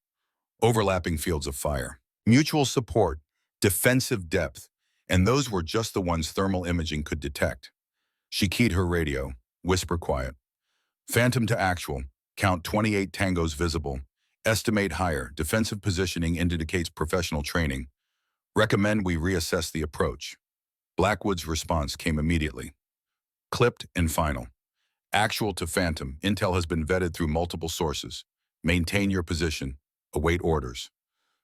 Overlapping fields of fire, mutual support, defensive depth, and those were just the ones thermal imaging could detect. She keyed her radio, whisper quiet. Phantom to actual, count 28 tangos visible, estimate higher, defensive positioning indicates professional training. Recommend we reassess the approach. Blackwood's response came immediately. Clipped and final. Actual to phantom, intel has been vetted through multiple sources. Maintain your position. Await orders.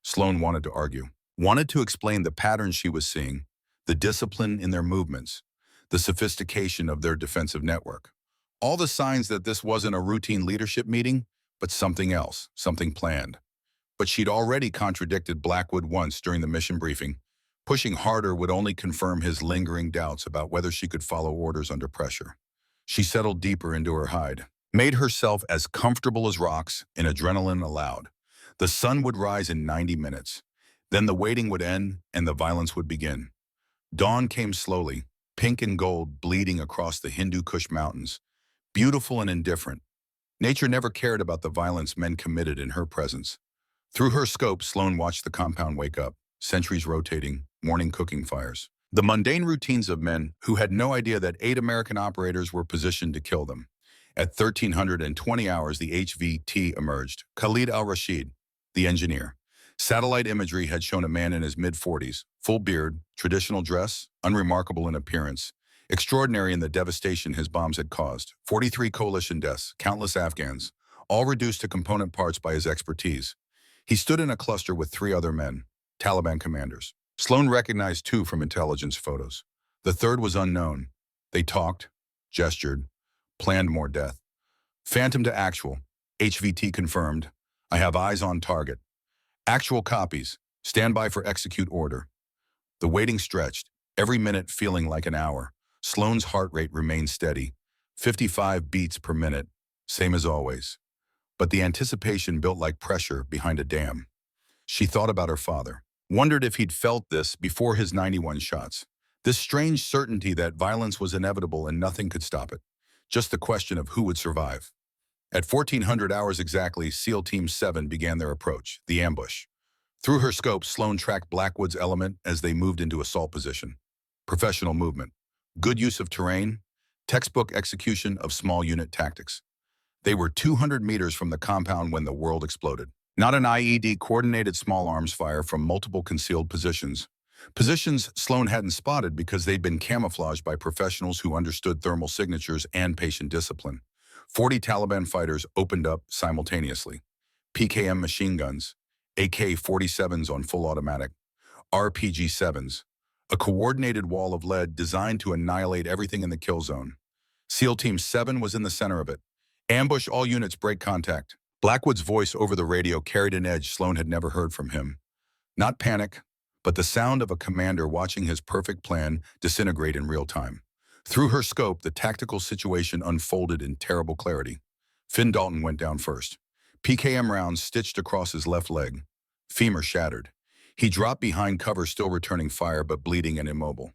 Sloan wanted to argue. Wanted to explain the patterns she was seeing, the discipline in their movements, the sophistication of their defensive network. All the signs that this wasn't a routine leadership meeting, but something else, something planned. But she'd already contradicted Blackwood once during the mission briefing. Pushing harder would only confirm his lingering doubts about whether she could follow orders under pressure. She settled deeper into her hide, made herself as comfortable as rocks, and adrenaline allowed. The sun would rise in 90 minutes. Then the waiting would end and the violence would begin. Dawn came slowly, pink and gold bleeding across the Hindu Kush mountains, beautiful and indifferent. Nature never cared about the violence men committed in her presence. Through her scope, Sloan watched the compound wake up, sentries rotating, morning cooking fires. The mundane routines of men who had no idea that 8 American operators were positioned to kill them. At 1320 hours, the HVT emerged. Khalid al-Rashid, the engineer. Satellite imagery had shown a man in his mid-40s, full beard, traditional dress, unremarkable in appearance, extraordinary in the devastation his bombs had caused. 43 coalition deaths, countless Afghans, all reduced to component parts by his expertise. He stood in a cluster with 3 other men, Taliban commanders. Sloan recognized 2 from intelligence photos. The third was unknown. They talked, gestured, planned more death. Phantom to actual. HVT confirmed. I have eyes on target. Actual copies. Stand by for execute order. The waiting stretched, every minute feeling like an hour. Sloan's heart rate remained steady, 55 beats per minute, same as always. But the anticipation built like pressure behind a dam. She thought about her father, wondered if he'd felt this before his 91 shots. This strange certainty that violence was inevitable and nothing could stop it. Just the question of who would survive. At 1400 hours exactly, SEAL Team 7 began their approach, the ambush. Through her scope, Sloan tracked Blackwood's element as they moved into assault position. Professional movement, good use of terrain, textbook execution of small unit tactics. They were 200 meters from the compound when the world exploded. Not an IED, coordinated small arms fire from multiple concealed positions. Positions Sloan hadn't spotted because they'd been camouflaged by professionals who understood thermal signatures and patient discipline. 40 Taliban fighters opened up simultaneously. PKM machine guns, AK-47s on full automatic, RPG-7s, a coordinated wall of lead designed to annihilate everything in the kill zone. SEAL Team 7 was in the center of it. Ambush all units, break contact. Blackwood's voice over the radio carried an edge Sloan had never heard from him. Not panic, but the sound of a commander watching his perfect plan disintegrate in real time. Through her scope, the tactical situation unfolded in terrible clarity. Finn Dalton went down first. PKM rounds stitched across his left leg. Femur shattered. He dropped behind cover, still returning fire but bleeding and immobile.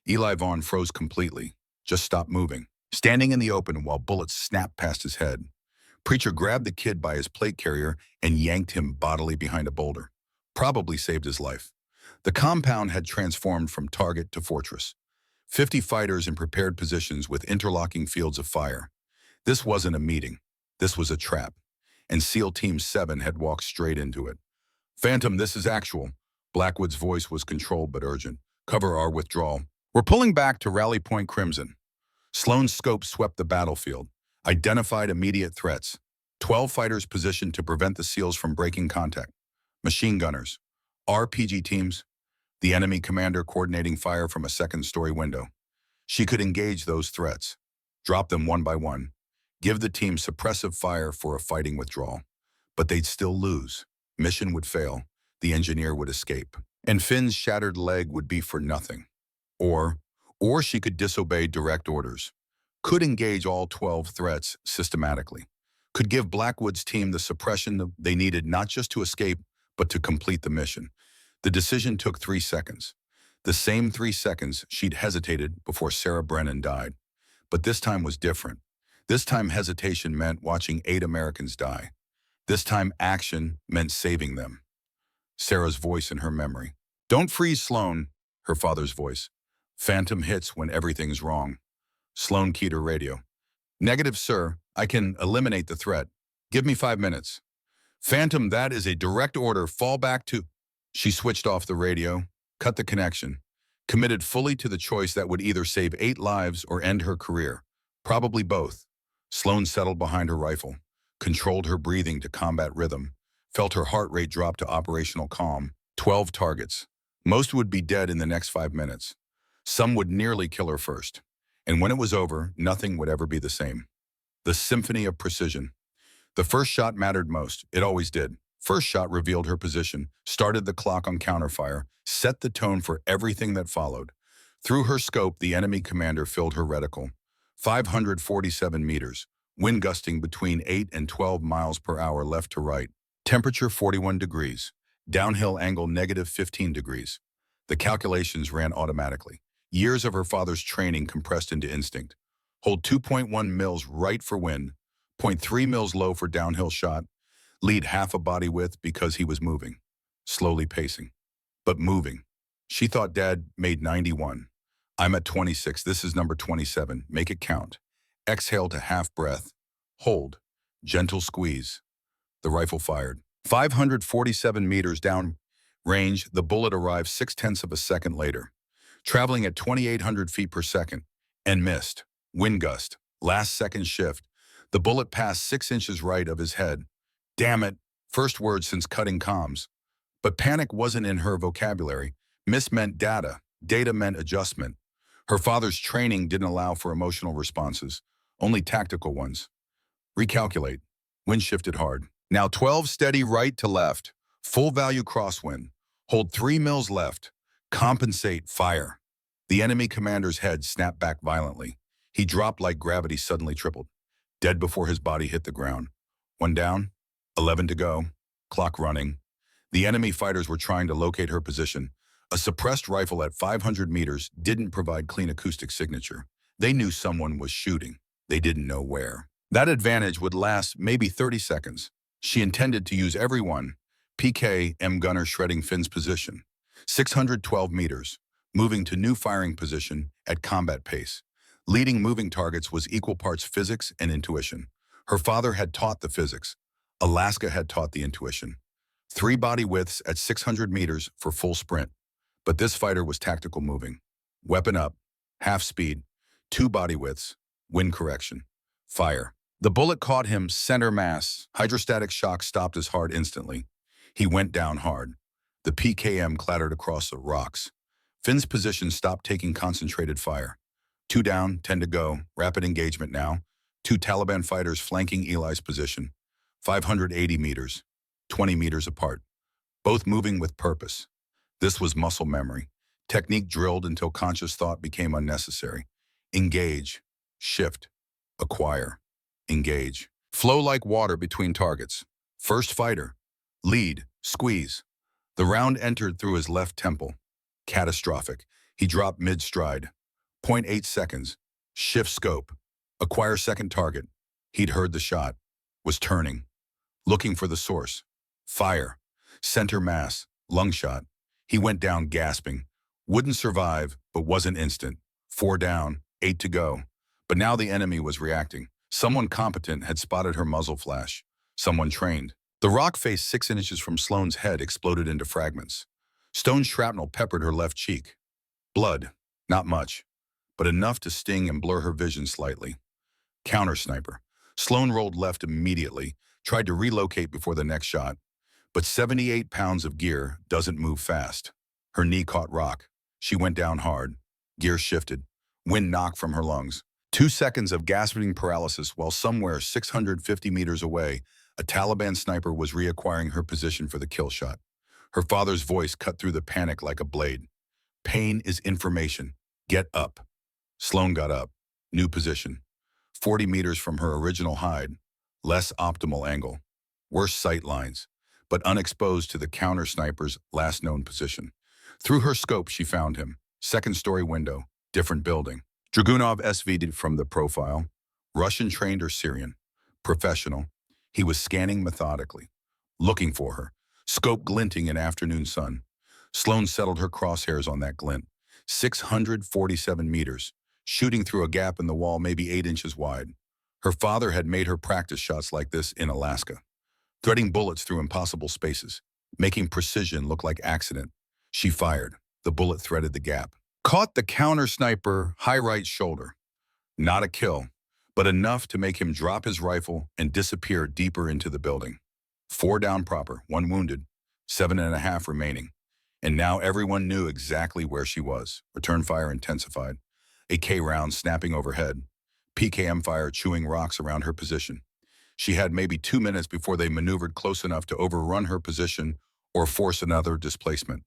Eli Vaughn froze completely, just stopped moving, standing in the open while bullets snapped past his head. Preacher grabbed the kid by his plate carrier and yanked him bodily behind a boulder. Probably saved his life. The compound had transformed from target to fortress. 50 fighters in prepared positions with interlocking fields of fire. This wasn't a meeting. This was a trap. And SEAL Team 7 had walked straight into it. Phantom, this is actual. Blackwood's voice was controlled but urgent. Cover our withdrawal. We're pulling back to Rally Point Crimson. Sloan's scope swept the battlefield, identified immediate threats. 12 fighters positioned to prevent the SEALs from breaking contact. Machine gunners, RPG teams, the enemy commander coordinating fire from a second-story window. She could engage those threats, drop them one by one, give the team suppressive fire for a fighting withdrawal. But they'd still lose. Mission would fail. The engineer would escape. And Finn's shattered leg would be for nothing. Or she could disobey direct orders. Could engage all 12 threats systematically. Could give Blackwood's team the suppression they needed not just to escape, but to complete the mission. The decision took 3 seconds. The same 3 seconds she'd hesitated before Sarah Brennan died. But this time was different. This time hesitation meant watching 8 Americans die. This time action meant saving them. Sarah's voice in her memory. Don't freeze, Sloan, her father's voice. Phantom hits when everything's wrong. Sloan keyed her radio. Negative, sir. I can eliminate the threat. Give me 5 minutes. Phantom, that is a direct order. Fall back to... She switched off the radio, cut the connection, committed fully to the choice that would either save 8 lives or end her career. Probably both. Sloan settled behind her rifle, controlled her breathing to combat rhythm, felt her heart rate drop to operational calm. 12 targets. Most would be dead in the next 5 minutes. Some would nearly kill her first. And when it was over, nothing would ever be the same. The symphony of precision. The first shot mattered most. It always did. First shot revealed her position, started the clock on counterfire, set the tone for everything that followed. Through her scope, the enemy commander filled her reticle. 547 meters, wind gusting between 8 and 12 miles per hour left to right. Temperature 41 degrees. Downhill angle -15 degrees. The calculations ran automatically. Years of her father's training compressed into instinct. Hold 2.1 mils right for wind, 0.3 mils low for downhill shot, lead half a body width because he was moving, slowly pacing, but moving. She thought Dad made 91. I'm at 26, this is number 27, make it count. Exhale to half breath, hold, gentle squeeze. The rifle fired. 547 meters down range, the bullet arrived 0.6 of a second later, traveling at 2,800 feet per second, and missed. Wind gust, last second shift. The bullet passed 6 inches right of his head. Damn it, first word since cutting comms. But panic wasn't in her vocabulary. Miss meant data. Data meant adjustment. Her father's training didn't allow for emotional responses, only tactical ones. Recalculate. Wind shifted hard. Now 12 steady right to left. Full value crosswind. Hold 3 mils left. Compensate, fire. The enemy commander's head snapped back violently. He dropped like gravity suddenly tripled. Dead before his body hit the ground. 1 down, 11 to go, clock running. The enemy fighters were trying to locate her position. A suppressed rifle at 500 meters didn't provide clean acoustic signature. They knew someone was shooting. They didn't know where. That advantage would last maybe 30 seconds. She intended to use every one. PKM gunner shredding Finn's position. 612 meters, moving to new firing position at combat pace. Leading moving targets was equal parts physics and intuition. Her father had taught the physics. Alaska had taught the intuition. 3 body widths at 600 meters for full sprint. But this fighter was tactical moving. Weapon up, half speed, 2 body widths, wind correction, fire. The bullet caught him center mass. Hydrostatic shock stopped his heart instantly. He went down hard. The PKM clattered across the rocks. Finn's position stopped taking concentrated fire. 2 down, 10 to go, rapid engagement now. 2 Taliban fighters flanking Eli's position. 580 meters, 20 meters apart. Both moving with purpose. This was muscle memory. Technique drilled until conscious thought became unnecessary. Engage, shift, acquire, engage. Flow like water between targets. First fighter, lead, squeeze. The round entered through his left temple. Catastrophic. He dropped mid-stride. 0.8 seconds. Shift scope. Acquire second target. He'd heard the shot. Was turning. Looking for the source. Fire. Center mass. Lung shot. He went down gasping. Wouldn't survive, but wasn't instant. 4 down, 8 to go. But now the enemy was reacting. Someone competent had spotted her muzzle flash. Someone trained. The rock face 6 inches from Sloane's head exploded into fragments. Stone shrapnel peppered her left cheek. Blood, not much, but enough to sting and blur her vision slightly. Counter sniper. Sloane rolled left immediately, tried to relocate before the next shot. But 78 pounds of gear doesn't move fast. Her knee caught rock. She went down hard. Gear shifted. Wind knocked from her lungs. 2 seconds of gasping paralysis while somewhere 650 meters away, a Taliban sniper was reacquiring her position for the kill shot. Her father's voice cut through the panic like a blade. Pain is information. Get up. Sloane got up. New position. 40 meters from her original hide. Less optimal angle. Worse sight lines, but unexposed to the counter sniper's last known position. Through her scope, she found him. Second-story window. Different building. Dragunov SV'd from the profile. Russian trained or Syrian. Professional. He was scanning methodically. Looking for her. Scope glinting in afternoon sun. Sloane settled her crosshairs on that glint. 647 meters. Shooting through a gap in the wall maybe 8 inches wide. Her father had made her practice shots like this in Alaska. Threading bullets through impossible spaces. Making precision look like accident. She fired. The bullet threaded the gap. Caught the counter sniper high right shoulder. Not a kill, but enough to make him drop his rifle and disappear deeper into the building. 4 down proper, 1 wounded, 7.5 remaining. And now everyone knew exactly where she was. Return fire intensified. AK rounds snapping overhead. PKM fire chewing rocks around her position. She had maybe 2 minutes before they maneuvered close enough to overrun her position or force another displacement.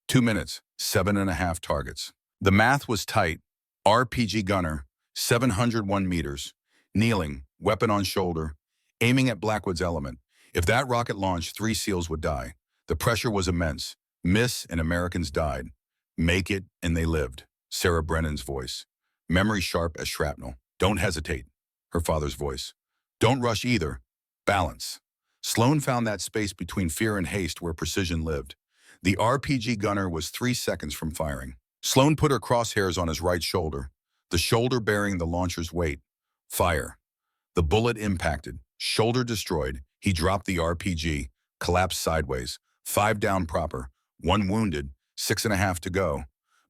2 minutes, 7.5 targets. The math was tight. RPG gunner, 701 meters, kneeling, weapon on shoulder, aiming at Blackwood's element. If that rocket launched, 3 SEALs would die. The pressure was immense. Miss and Americans died. Make it and they lived. Sarah Brennan's voice. Memory sharp as shrapnel. Don't hesitate. Her father's voice. Don't rush either. Balance. Sloane found that space between fear and haste where precision lived. The RPG gunner was 3 seconds from firing. Sloane put her crosshairs on his right shoulder, the shoulder bearing the launcher's weight. Fire. The bullet impacted. Shoulder destroyed. He dropped the RPG, collapsed sideways. 5 down proper, 1 wounded, 6.5 to go.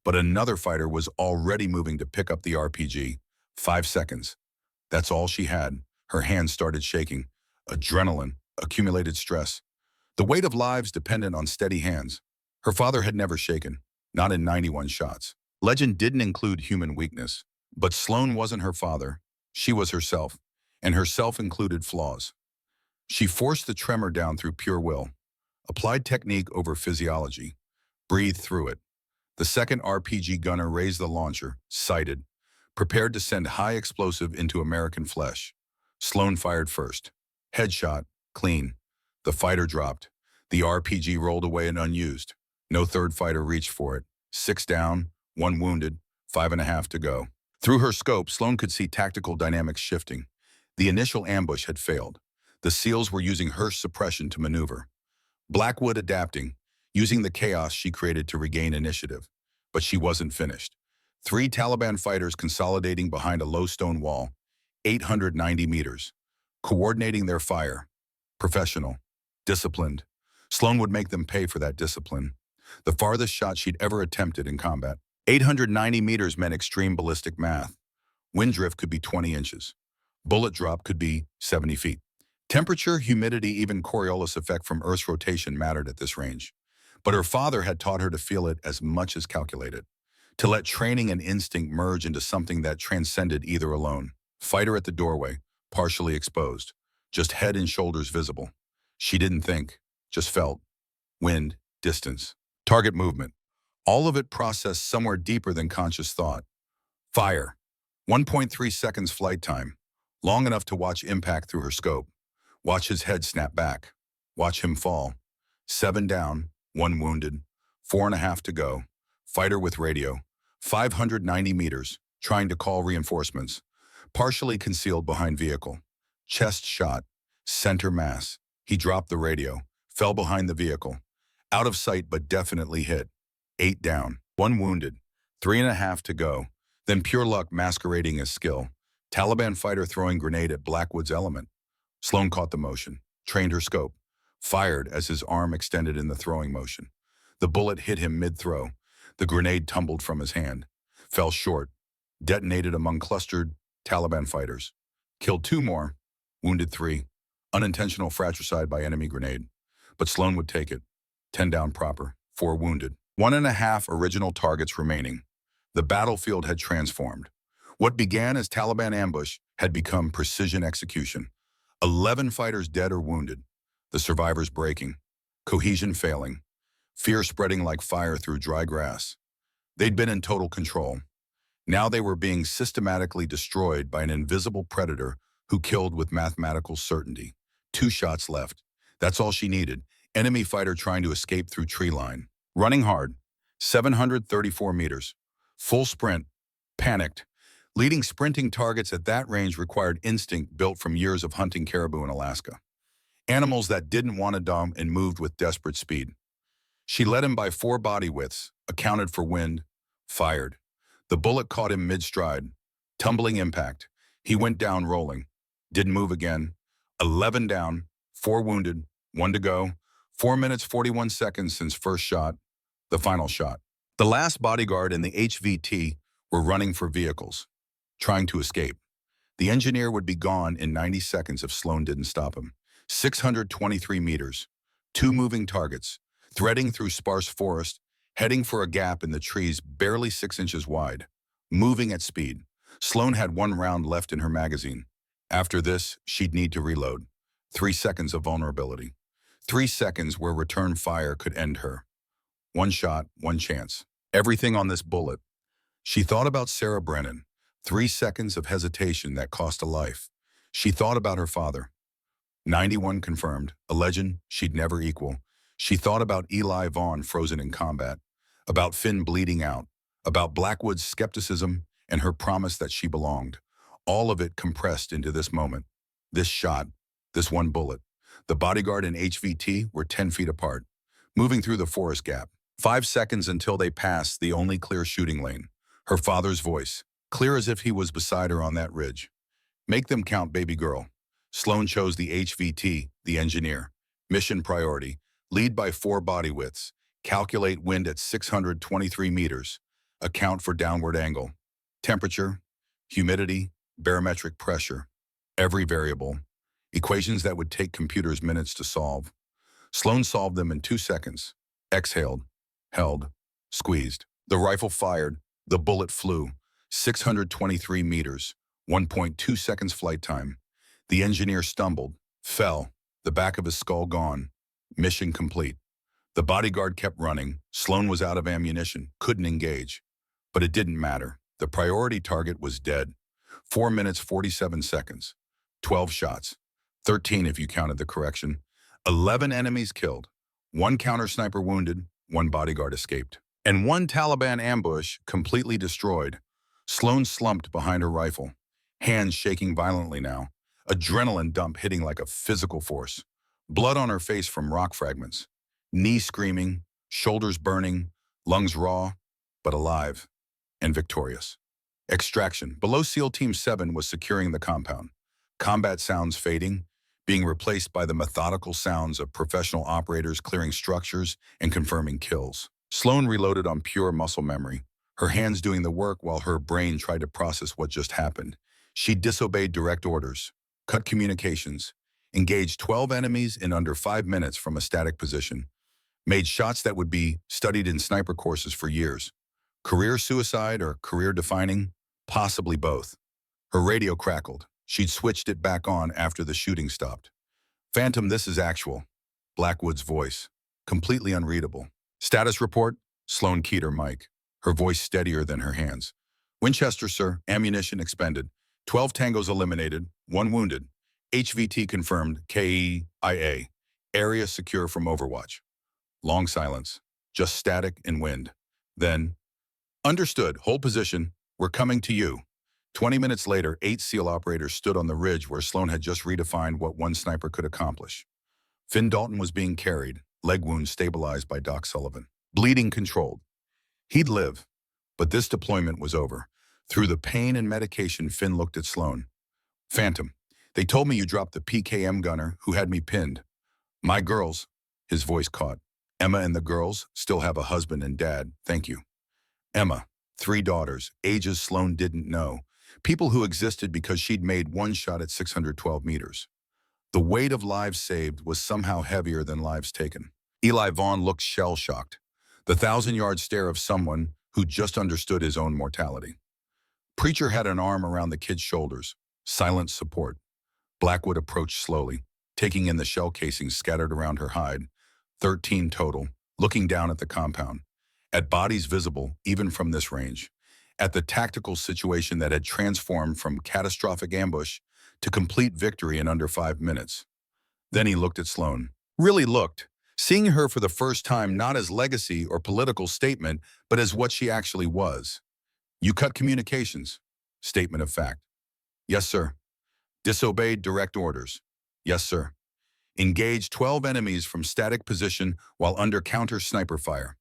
But another fighter was already moving to pick up the RPG. 5 seconds. That's all she had. Her hands started shaking. Adrenaline, accumulated stress. The weight of lives dependent on steady hands. Her father had never shaken, not in 91 shots. Legend didn't include human weakness. But Sloane wasn't her father. She was herself, and herself included flaws. She forced the tremor down through pure will, applied technique over physiology, breathed through it. The second RPG gunner raised the launcher, sighted, prepared to send high explosive into American flesh. Sloane fired first. Headshot, clean. The fighter dropped. The RPG rolled away and unused. No third fighter reached for it. 6 down, 1 wounded, 5.5 to go. Through her scope, Sloane could see tactical dynamics shifting. The initial ambush had failed. The SEALs were using Hirsch suppression to maneuver. Blackwood adapting, using the chaos she created to regain initiative. But she wasn't finished. Three Taliban fighters consolidating behind a low stone wall, 890 meters, coordinating their fire. Professional, disciplined. Sloan would make them pay for that discipline. The farthest shot she'd ever attempted in combat. 890 meters meant extreme ballistic math. Wind drift could be 20 inches. Bullet drop could be 70 feet. Temperature, humidity, even Coriolis effect from Earth's rotation mattered at this range. But her father had taught her to feel it as much as calculate it, to let training and instinct merge into something that transcended either alone. Fighter at the doorway, partially exposed, just head and shoulders visible. She didn't think, just felt. Wind, distance, target movement. All of it processed somewhere deeper than conscious thought. Fire. 1.3 seconds flight time, long enough to watch impact through her scope. Watch his head snap back. Watch him fall. 7 down, 1 wounded, 4.5 to go. Fighter with radio. 590 meters, trying to call reinforcements. Partially concealed behind vehicle. Chest shot. Center mass. He dropped the radio. Fell behind the vehicle. Out of sight but definitely hit. 8 down, 1 wounded, 3.5 to go. Then pure luck masquerading as skill. Taliban fighter throwing grenade at Blackwood's element. Sloan caught the motion, trained her scope, fired as his arm extended in the throwing motion. The bullet hit him mid-throw. The grenade tumbled from his hand, fell short, detonated among clustered Taliban fighters. Killed 2 more, wounded 3. Unintentional fratricide by enemy grenade. But Sloan would take it. 10 down proper, 4 wounded. 1.5 original targets remaining. The battlefield had transformed. What began as Taliban ambush had become precision execution. 11 fighters dead or wounded, the survivors breaking, cohesion failing, fear spreading like fire through dry grass. They'd been in total control. Now they were being systematically destroyed by an invisible predator who killed with mathematical certainty. 2 shots left. That's all she needed. Enemy fighter trying to escape through tree line. Running hard. 734 meters. Full sprint. Panicked. Leading sprinting targets at that range required instinct built from years of hunting caribou in Alaska. Animals that didn't want to dom and moved with desperate speed. She led him by 4 body widths, accounted for wind, fired. The bullet caught him mid-stride. Tumbling impact. He went down rolling. Didn't move again. 11 down, 4 wounded, 1 to go. 4 minutes 41 seconds since first shot, the final shot. The last bodyguard and the HVT were running for vehicles, trying to escape. The engineer would be gone in 90 seconds if Sloan didn't stop him. 623 meters, 2 moving targets, threading through sparse forest, heading for a gap in the trees barely 6 inches wide, moving at speed. Sloan had 1 round left in her magazine. After this, she'd need to reload. 3 seconds of vulnerability. 3 seconds where return fire could end her. 1 shot, 1 chance. Everything on this bullet. She thought about Sarah Brennan. 3 seconds of hesitation that cost a life. She thought about her father. 91 confirmed, a legend she'd never equal. She thought about Eli Vaughn frozen in combat, about Finn bleeding out, about Blackwood's skepticism and her promise that she belonged. All of it compressed into this moment. This shot, this 1 bullet. The bodyguard and HVT were 10 feet apart, moving through the forest gap. 5 seconds until they passed the only clear shooting lane. Her father's voice, clear as if he was beside her on that ridge. Make them count, baby girl. Sloan chose the HVT, the engineer. Mission priority, lead by 4 body widths. Calculate wind at 623 meters. Account for downward angle. Temperature, humidity, barometric pressure. Every variable. Equations that would take computers minutes to solve. Sloan solved them in 2 seconds. Exhaled, held, squeezed. The rifle fired. The bullet flew. 623 meters, 1.2 seconds flight time. The engineer stumbled, fell, the back of his skull gone. Mission complete. The bodyguard kept running. Sloan was out of ammunition, couldn't engage. But it didn't matter. The priority target was dead. 4 minutes 47 seconds. 12 shots. 13 if you counted the correction. 11 enemies killed. 1 counter-sniper wounded. 1 bodyguard escaped. And 1 Taliban ambush completely destroyed. Sloan slumped behind her rifle, hands shaking violently now, adrenaline dump hitting like a physical force. Blood on her face from rock fragments. knee screaming, shoulders burning, lungs raw, but alive and victorious. Extraction. Below SEAL Team 7 was securing the compound. Combat sounds fading, being replaced by the methodical sounds of professional operators clearing structures and confirming kills. Sloan reloaded on pure muscle memory, her hands doing the work while her brain tried to process what just happened. She disobeyed direct orders, cut communications, engaged 12 enemies in under 5 minutes from a static position, made shots that would be studied in sniper courses for years. Career suicide or career defining? Possibly both. Her radio crackled. She'd switched it back on after the shooting stopped. Phantom, this is actual. Blackwood's voice. Completely unreadable. Status report? Sloan keyed her mic, her voice steadier than her hands. Winchester, sir. Ammunition expended. 12 tangos eliminated. 1 wounded. HVT confirmed. KEIA. Area secure from Overwatch. Long silence. Just static and wind. Then, understood. Hold position. We're coming to you. 20 minutes later, 8 SEAL operators stood on the ridge where Sloan had just redefined what one sniper could accomplish. Finn Dalton was being carried, leg wounds stabilized by Doc Sullivan. Bleeding controlled. He'd live, but this deployment was over. Through the pain and medication, Finn looked at Sloan. Phantom, they told me you dropped the PKM gunner who had me pinned. My girls, his voice caught. Emma and the girls still have a husband and dad, thank you. Emma, 3 daughters, ages Sloan didn't know. People who existed because she'd made one shot at 612 meters. The weight of lives saved was somehow heavier than lives taken. Eli Vaughn looked shell-shocked, the 1,000-yard stare of someone who just understood his own mortality. Preacher had an arm around the kid's shoulders, silent support. Blackwood approached slowly, taking in the shell casings scattered around her hide, 13 total, looking down at the compound, at bodies visible even from this range, at the tactical situation that had transformed from catastrophic ambush to complete victory in under 5 minutes. Then he looked at Sloan. Really looked, seeing her for the first time not as legacy or political statement, but as what she actually was. You cut communications. Statement of fact. Yes, sir. Disobeyed direct orders. Yes, sir. Engaged 12 enemies from static position while under counter sniper fire.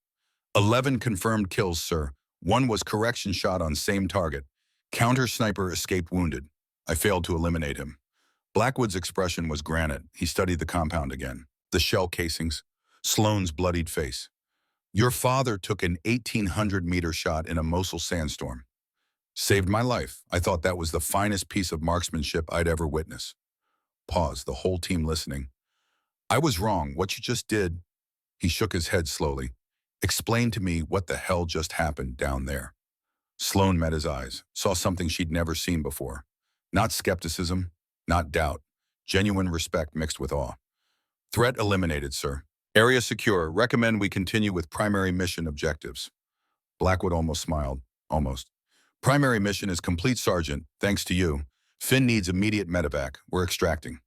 11 confirmed kills, sir. 1 was correction shot on same target. Counter sniper escaped wounded. I failed to eliminate him. Blackwood's expression was granite. He studied the compound again. The shell casings. Sloan's bloodied face. Your father took an 1,800-meter shot in a Mosul sandstorm. Saved my life. I thought that was the finest piece of marksmanship I'd ever witnessed. Pause, the whole team listening. I was wrong. What you just did, he shook his head slowly. Explain to me what the hell just happened down there. Sloan met his eyes, saw something she'd never seen before. Not skepticism, not doubt, genuine respect mixed with awe. Threat eliminated, sir. Area secure. Recommend we continue with primary mission objectives. Blackwood almost smiled. Almost. Primary mission is complete, Sergeant, thanks to you. Finn needs immediate medevac. We're extracting.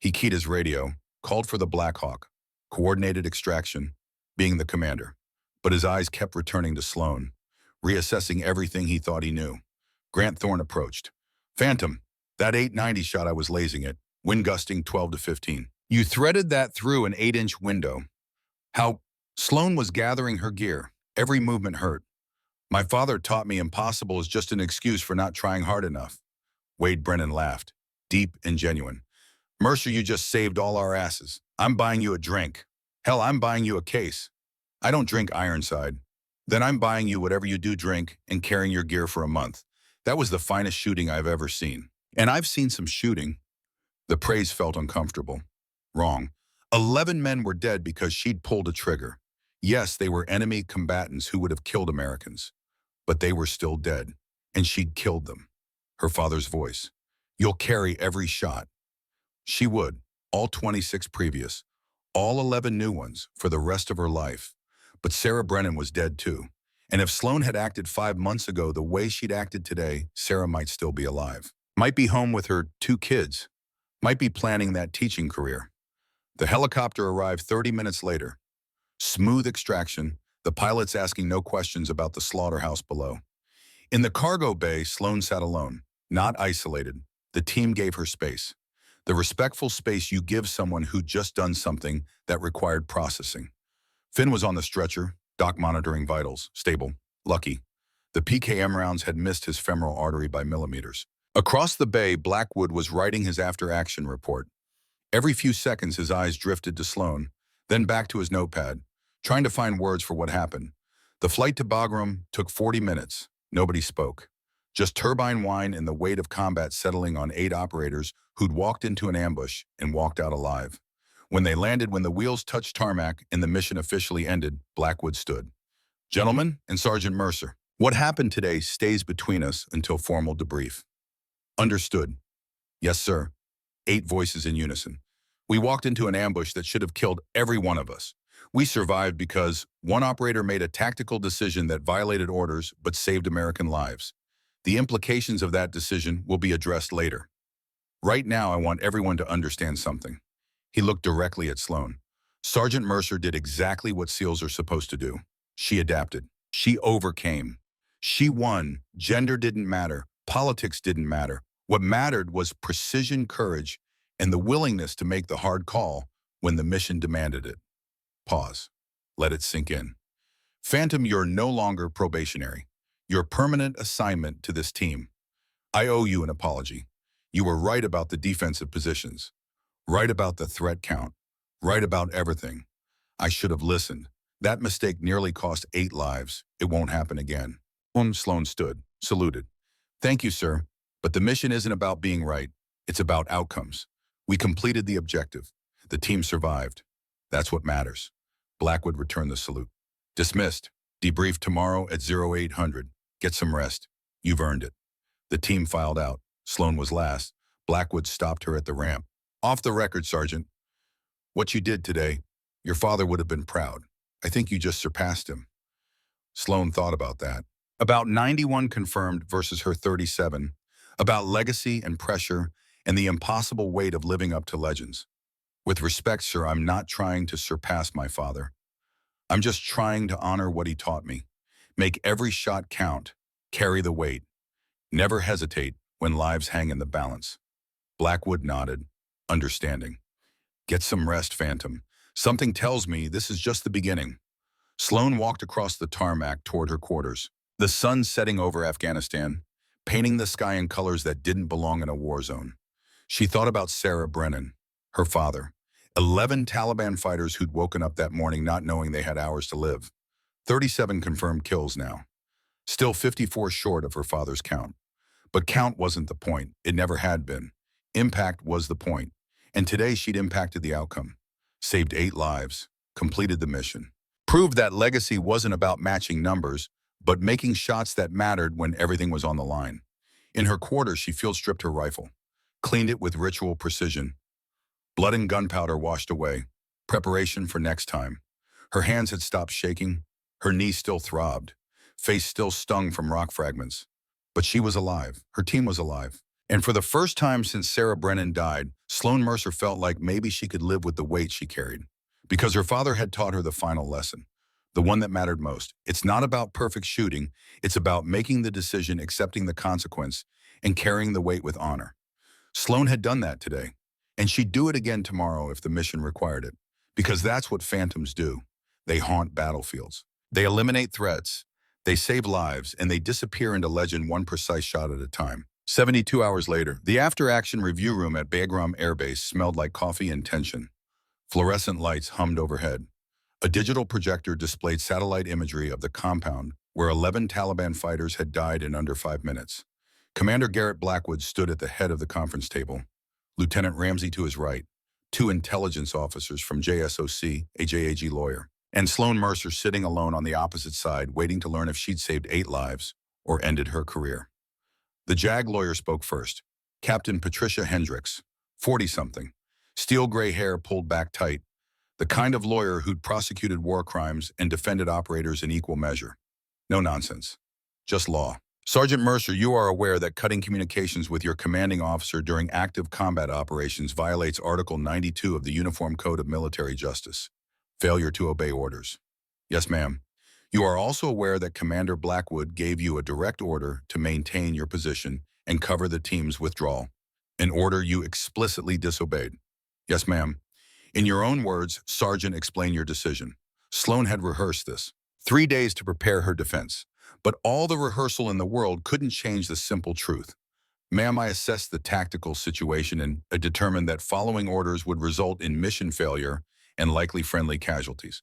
He keyed his radio, called for the Black Hawk. Coordinated extraction, being the commander. But his eyes kept returning to Sloan, reassessing everything he thought he knew. Grant Thorne approached. Phantom, that 890 shot I was lasing it, wind gusting 12 to 15. You threaded that through an 8-inch window. How? Sloan was gathering her gear. Every movement hurt. My father taught me impossible is just an excuse for not trying hard enough. Wade Brennan laughed, deep and genuine. Mercer, you just saved all our asses. I'm buying you a drink. Hell, I'm buying you a case. I don't drink Ironside. Then I'm buying you whatever you do drink and carrying your gear for a month. That was the finest shooting I've ever seen. And I've seen some shooting. The praise felt uncomfortable. Wrong. 11 men were dead because she'd pulled a trigger. Yes, they were enemy combatants who would have killed Americans. But they were still dead, and she'd killed them. Her father's voice. You'll carry every shot. She would, all 26 previous, all 11 new ones, for the rest of her life. But Sarah Brennan was dead too. And if Sloan had acted 5 months ago the way she'd acted today, Sarah might still be alive. Might be home with her 2 kids. Might be planning that teaching career. The helicopter arrived 30 minutes later. Smooth extraction, the pilots asking no questions about the slaughterhouse below. In the cargo bay, Sloan sat alone, not isolated. The team gave her space. The respectful space you give someone who'd just done something that required processing. Finn was on the stretcher, Doc monitoring vitals, stable, lucky. The PKM rounds had missed his femoral artery by millimeters. Across the bay, Blackwood was writing his after-action report. Every few seconds, his eyes drifted to Sloan, then back to his notepad, trying to find words for what happened. The flight to Bagram took 40 minutes. Nobody spoke. Just turbine whine and the weight of combat settling on 8 operators who'd walked into an ambush and walked out alive. When they landed, when the wheels touched tarmac and the mission officially ended, Blackwood stood. Gentlemen and Sergeant Mercer, what happened today stays between us until formal debrief. Understood. Yes, sir. 8 voices in unison. We walked into an ambush that should have killed every one of us. We survived because one operator made a tactical decision that violated orders but saved American lives. The implications of that decision will be addressed later. Right now, I want everyone to understand something. He looked directly at Sloan. Sergeant Mercer did exactly what SEALs are supposed to do. She adapted. She overcame. She won. Gender didn't matter. Politics didn't matter. What mattered was precision, courage, and the willingness to make the hard call when the mission demanded it. Pause. Let it sink in. Phantom, you're no longer probationary. You're permanent assignment to this team. I owe you an apology. You were right about the defensive positions, right about the threat count, right about everything. I should have listened. That mistake nearly cost 8 lives. It won't happen again. Sloan stood, saluted. Thank you, sir. But the mission isn't about being right. It's about outcomes. We completed the objective. The team survived. That's what matters. Blackwood returned the salute. Dismissed. Debrief tomorrow at 0800. Get some rest. You've earned it. The team filed out. Sloan was last. Blackwood stopped her at the ramp. Off the record, Sergeant. What you did today, your father would have been proud. I think you just surpassed him. Sloan thought about that. About 91 confirmed versus her 37. About legacy and pressure and the impossible weight of living up to legends. With respect, sir, I'm not trying to surpass my father. I'm just trying to honor what he taught me. Make every shot count. Carry the weight. Never hesitate when lives hang in the balance. Blackwood nodded, understanding. Get some rest, Phantom. Something tells me this is just the beginning. Sloan walked across the tarmac toward her quarters. The sun setting over Afghanistan, painting the sky in colors that didn't belong in a war zone. She thought about Sarah Brennan, her father. 11 Taliban fighters who'd woken up that morning not knowing they had hours to live. 37 confirmed kills now. Still 54 short of her father's count. But count wasn't the point. It never had been. Impact was the point. And today she'd impacted the outcome. Saved 8 lives. Completed the mission. Proved that legacy wasn't about matching numbers, but making shots that mattered when everything was on the line. In her quarters, she field stripped her rifle. Cleaned it with ritual precision. Blood and gunpowder washed away. Preparation for next time. Her hands had stopped shaking. Her knees still throbbed. Face still stung from rock fragments. But she was alive. Her team was alive. And for the first time since Sarah Brennan died, Sloan Mercer felt like maybe she could live with the weight she carried. Because her father had taught her the final lesson. The one that mattered most. It's not about perfect shooting. It's about making the decision, accepting the consequence, and carrying the weight with honor. Sloan had done that today. And she'd do it again tomorrow if the mission required it. Because that's what phantoms do. They haunt battlefields. They eliminate threats. They save lives, and they disappear into legend one precise shot at a time. 72 hours later, the after-action review room at Bagram Air Base smelled like coffee and tension. Fluorescent lights hummed overhead. A digital projector displayed satellite imagery of the compound where 11 Taliban fighters had died in under 5 minutes. Commander Garrett Blackwood stood at the head of the conference table. Lieutenant Ramsey to his right, 2 intelligence officers from JSOC, a JAG lawyer, and Sloan Mercer sitting alone on the opposite side, waiting to learn if she'd saved 8 lives or ended her career. The JAG lawyer spoke first. Captain Patricia Hendricks, 40-something, steel gray hair pulled back tight, the kind of lawyer who'd prosecuted war crimes and defended operators in equal measure. No nonsense, just law. Sergeant Mercer, you are aware that cutting communications with your commanding officer during active combat operations violates Article 92 of the Uniform Code of Military Justice. Failure to obey orders. Yes, ma'am. You are also aware that Commander Blackwood gave you a direct order to maintain your position and cover the team's withdrawal, an order you explicitly disobeyed. Yes, ma'am. In your own words, Sergeant, explain your decision. Sloan had rehearsed this. 3 days to prepare her defense. But all the rehearsal in the world couldn't change the simple truth. Ma'am, I assessed the tactical situation and determined that following orders would result in mission failure and likely friendly casualties.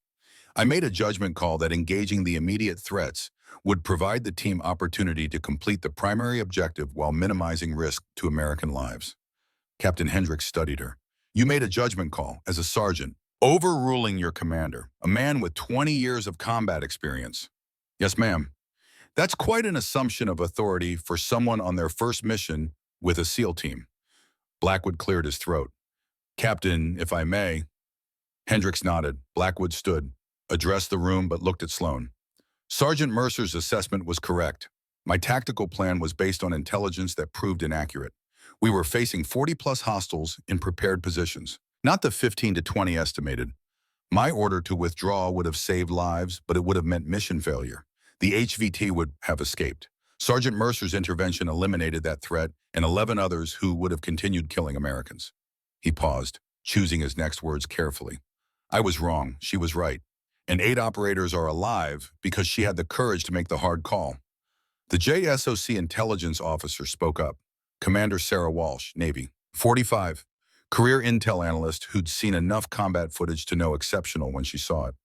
I made a judgment call that engaging the immediate threats would provide the team opportunity to complete the primary objective while minimizing risk to American lives. Captain Hendricks studied her. You made a judgment call as a sergeant, overruling your commander, a man with 20 years of combat experience. Yes, ma'am. That's quite an assumption of authority for someone on their first mission with a SEAL team. Blackwood cleared his throat. Captain, if I may. Hendricks nodded. Blackwood stood, addressed the room but looked at Sloan. Sergeant Mercer's assessment was correct. My tactical plan was based on intelligence that proved inaccurate. We were facing 40-plus hostiles in prepared positions, not the 15 to 20 estimated. My order to withdraw would have saved lives, but it would have meant mission failure. The HVT would have escaped. Sergeant Mercer's intervention eliminated that threat and 11 others who would have continued killing Americans. He paused, choosing his next words carefully. I was wrong. She was right. And 8 operators are alive because she had the courage to make the hard call. The JSOC intelligence officer spoke up. Commander Sarah Walsh, Navy, 45. Career intel analyst who'd seen enough combat footage to know exceptional when she saw it.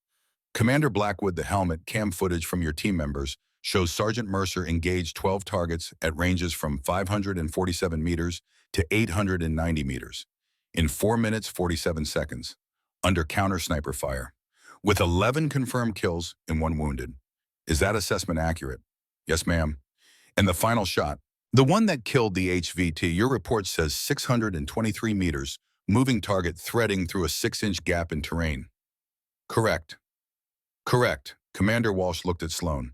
Commander Blackwood, the helmet cam footage from your team members shows Sergeant Mercer engaged 12 targets at ranges from 547 meters to 890 meters in 4 minutes 47 seconds under counter-sniper fire, with 11 confirmed kills and 1 wounded. Is that assessment accurate? Yes, ma'am. And the final shot, the one that killed the HVT, your report says 623 meters, moving target threading through a 6-inch gap in terrain. Correct. Correct. Commander Walsh looked at Sloan.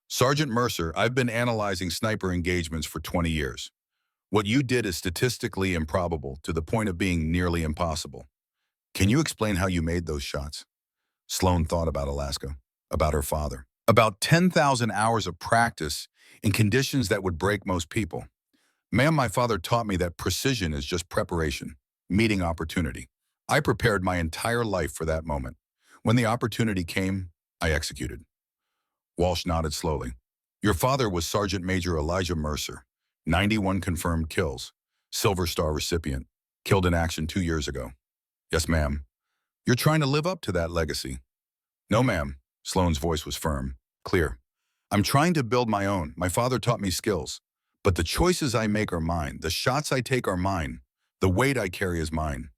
Sergeant Mercer, I've been analyzing sniper engagements for 20 years. What you did is statistically improbable to the point of being nearly impossible. Can you explain how you made those shots? Sloan thought about Alaska, about her father, about 10,000 hours of practice in conditions that would break most people. Ma'am, my father taught me that precision is just preparation, meeting opportunity. I prepared my entire life for that moment. When the opportunity came, I executed. Walsh nodded slowly. Your father was Sergeant Major Elijah Mercer, 91 confirmed kills, Silver Star recipient, killed in action 2 years ago. Yes, ma'am. You're trying to live up to that legacy. No, ma'am. Sloan's voice was firm, clear. I'm trying to build my own. My father taught me skills. But the choices I make are mine. The shots I take are mine. The weight I carry is mine.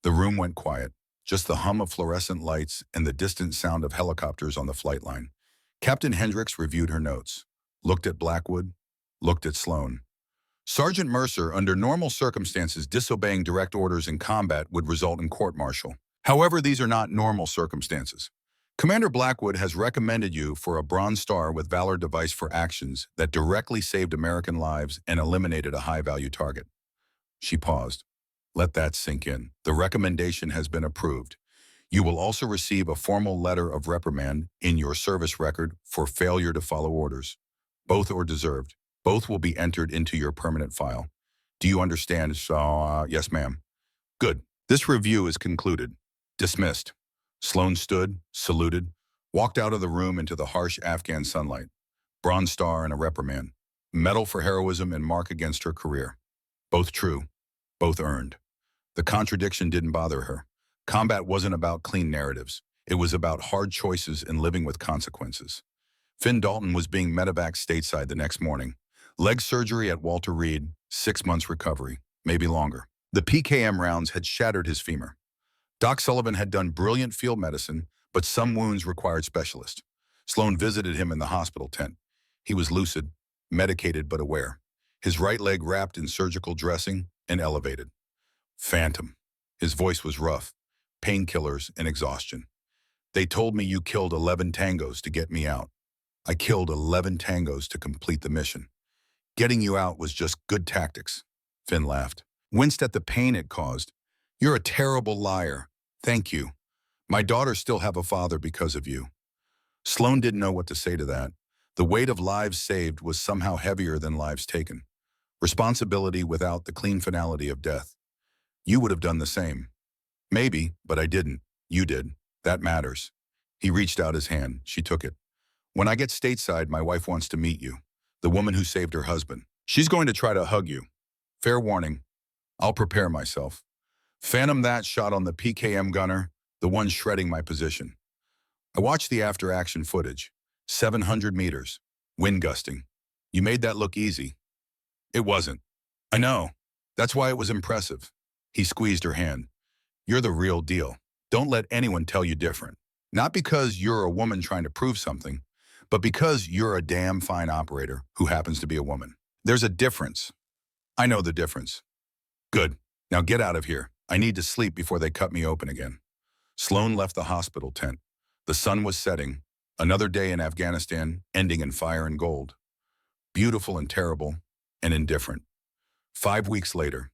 The room went quiet. Just the hum of fluorescent lights and the distant sound of helicopters on the flight line. Captain Hendricks reviewed her notes, looked at Blackwood, looked at Sloan. Sergeant Mercer, under normal circumstances, disobeying direct orders in combat would result in court-martial. However, these are not normal circumstances. Commander Blackwood has recommended you for a Bronze Star with Valor device for actions that directly saved American lives and eliminated a high-value target. She paused. Let that sink in. The recommendation has been approved. You will also receive a formal letter of reprimand in your service record for failure to follow orders. Both are deserved. Both will be entered into your permanent file. Do you understand? Yes, ma'am. Good. This review is concluded. Dismissed. Sloan stood, saluted, walked out of the room into the harsh Afghan sunlight. Bronze Star and a reprimand. Medal for heroism and mark against her career. Both true. Both earned. The contradiction didn't bother her. Combat wasn't about clean narratives. It was about hard choices and living with consequences. Finn Dalton was being medevaced stateside the next morning. Leg surgery at Walter Reed, 6 months recovery, maybe longer. The PKM rounds had shattered his femur. Doc Sullivan had done brilliant field medicine, but some wounds required specialists. Sloan visited him in the hospital tent. He was lucid, medicated but aware. His right leg wrapped in surgical dressing and elevated. Phantom. His voice was rough. Painkillers and exhaustion. They told me you killed 11 tangos to get me out. I killed 11 tangos to complete the mission. Getting you out was just good tactics. Finn laughed. Winced at the pain it caused. You're a terrible liar. Thank you. My daughters still have a father because of you. Sloan didn't know what to say to that. The weight of lives saved was somehow heavier than lives taken. Responsibility without the clean finality of death. You would have done the same. Maybe, but I didn't. You did. That matters. He reached out his hand. She took it. When I get stateside, my wife wants to meet you. The woman who saved her husband. She's going to try to hug you. Fair warning. I'll prepare myself. Phantom that shot on the PKM gunner, the one shredding my position. I watched the after-action footage. 700 meters. Wind gusting. You made that look easy. It wasn't. I know. That's why it was impressive. He squeezed her hand. You're the real deal. Don't let anyone tell you different. Not because you're a woman trying to prove something, but because you're a damn fine operator who happens to be a woman. There's a difference. I know the difference. Good. Now get out of here. I need to sleep before they cut me open again. Sloan left the hospital tent. The sun was setting. Another day in Afghanistan, ending in fire and gold. Beautiful and terrible, and indifferent. 5 weeks later,